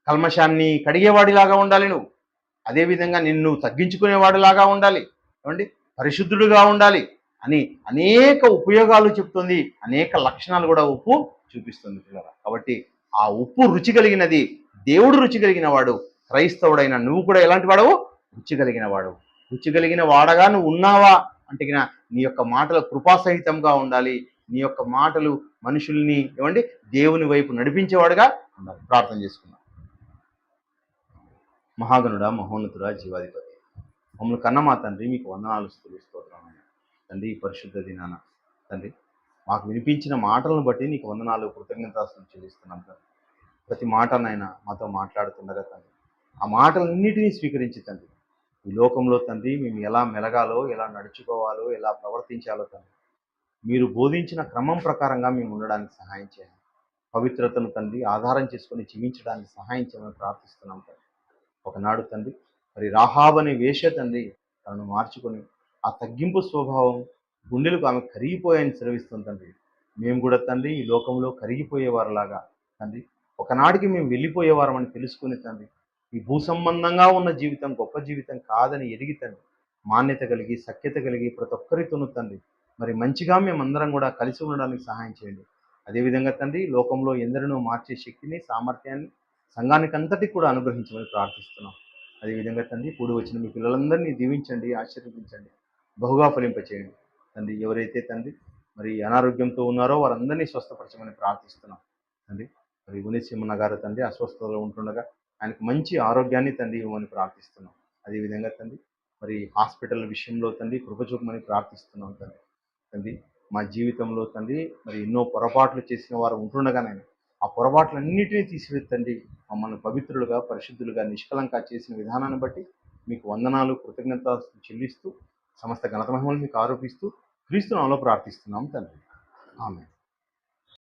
కల్మషాన్ని కడిగేవాడిలాగా ఉండాలి నువ్వు. అదేవిధంగా నిన్ను తగ్గించుకునేవాడిలాగా ఉండాలి. ఏమండి, పరిశుద్ధుడుగా ఉండాలి అని అనేక ఉపయోగాలు చెప్తుంది, అనేక లక్షణాలు కూడా ఉప్పు చూపిస్తుంది పిల్లరా. కాబట్టి ఆ ఉప్పు రుచి కలిగినది, దేవుడు రుచి కలిగిన వాడు. క్రైస్తవుడైన నువ్వు కూడా ఎలాంటి వాడవు? రుచి కలిగిన వాడు. రుచి కలిగిన వాడగా నువ్వు ఉన్నావా అంటే నీ యొక్క మాటలు కృపాసహితంగా ఉండాలి, నీ యొక్క మాటలు మనుషుల్ని ఏమండి దేవుని వైపు నడిపించేవాడుగా ఉండాలి. ప్రార్థన చేసుకున్నాం. మహాగణుడా, మహోన్నతుడా, జీవాధిపతి, మమ్మల్ని కన్న మా తండ్రి మీకు వందనాలు స్తోత్రం తండ్రి. ఈ పరిశుద్ధ దినాన తండ్రి మాకు వినిపించిన మాటలను బట్టి నీకు వందనాలు కృతజ్ఞతాస్తులు చెల్లిస్తున్నాం తండ్రి. ప్రతి మాటనైనా మాతో మాట్లాడుతుండగా తండ్రి ఆ మాటలన్నిటినీ స్వీకరించి తండ్రి ఈ లోకంలో తండ్రి మేము ఎలా మెలగాలో, ఎలా నడుచుకోవాలో, ఎలా ప్రవర్తించాలో తండ్రి మీరు బోధించిన క్రమం ప్రకారంగా మేము ఉండడానికి సహాయం చేయండి. పవిత్రతను తండ్రి ఆధారం చేసుకొని జీవించడానికి సహాయం చేయమని ప్రార్థిస్తున్నాం తండ్రి. ఒకనాడు తండ్రి మరి రాహాబు అనే వేశ్య తండ్రి తనను మార్చుకొని ఆ తగ్గింపు స్వభావం గుండెలకు ఆమె కరిగిపోయాయని సెలవిస్తుంది తండ్రి. మేము కూడా తండ్రి ఈ లోకంలో కరిగిపోయేవారులాగా తండ్రి ఒకనాటికి మేము వెళ్ళిపోయేవారం అని తెలుసుకుని తండ్రి ఈ భూ సంబంధంగా ఉన్న జీవితం గొప్ప జీవితం కాదని ఎరిగి తండ్రి మాన్యత కలిగి సఖ్యత కలిగి ప్రతి ఒక్కరితోనూ తండ్రి మరి మంచిగా మేమందరం కూడా కలిసి ఉండడానికి సహాయం చేయండి. అదేవిధంగా తండ్రి లోకంలో ఎందరినో మార్చే శక్తిని సామర్థ్యాన్ని సంఘానికి అంతటికి కూడా అనుగ్రహించమని ప్రార్థిస్తున్నాం. అదేవిధంగా తండ్రి కూడి వచ్చిన మీ పిల్లలందరినీ దీవించండి, ఆశీర్వదించండి, బహుగా ఫలింపచేయండి తండ్రి. ఎవరైతే తండ్రి మరి అనారోగ్యంతో ఉన్నారో వారందరినీ స్వస్థపరచమని ప్రార్థిస్తున్నాం తండ్రి. మరి గుణేశ్వరమన్న గారు తండ్రి అస్వస్థతలో ఉంటుండగా ఆయనకు మంచి ఆరోగ్యాన్ని తండ్రి ఇవ్వమని ప్రార్థిస్తున్నాం. అదేవిధంగా తండ్రి మరి హాస్పిటల్ విషయంలో తండ్రి కృపచూపమని ప్రార్థిస్తున్నాం తండ్రి. తండ్రి మా జీవితంలో తండ్రి మరి ఎన్నో పొరపాట్లు చేసిన వారు ఉంటుండగానైనా ఆ పొరపాట్లన్నిటినీ తీసివేత్తండి. మమ్మల్ని పవిత్రులుగా, పరిశుద్ధులుగా, నిష్కలంగా చేసిన విధానాన్ని బట్టి మీకు వందనాలు కృతజ్ఞత చెల్లిస్తూ సమస్త ఘనత మహిమలు మీకు ఆరోపిస్తూ క్రీస్తు నామములో ప్రార్థిస్తున్నాం తండ్రి. ఆమేన్.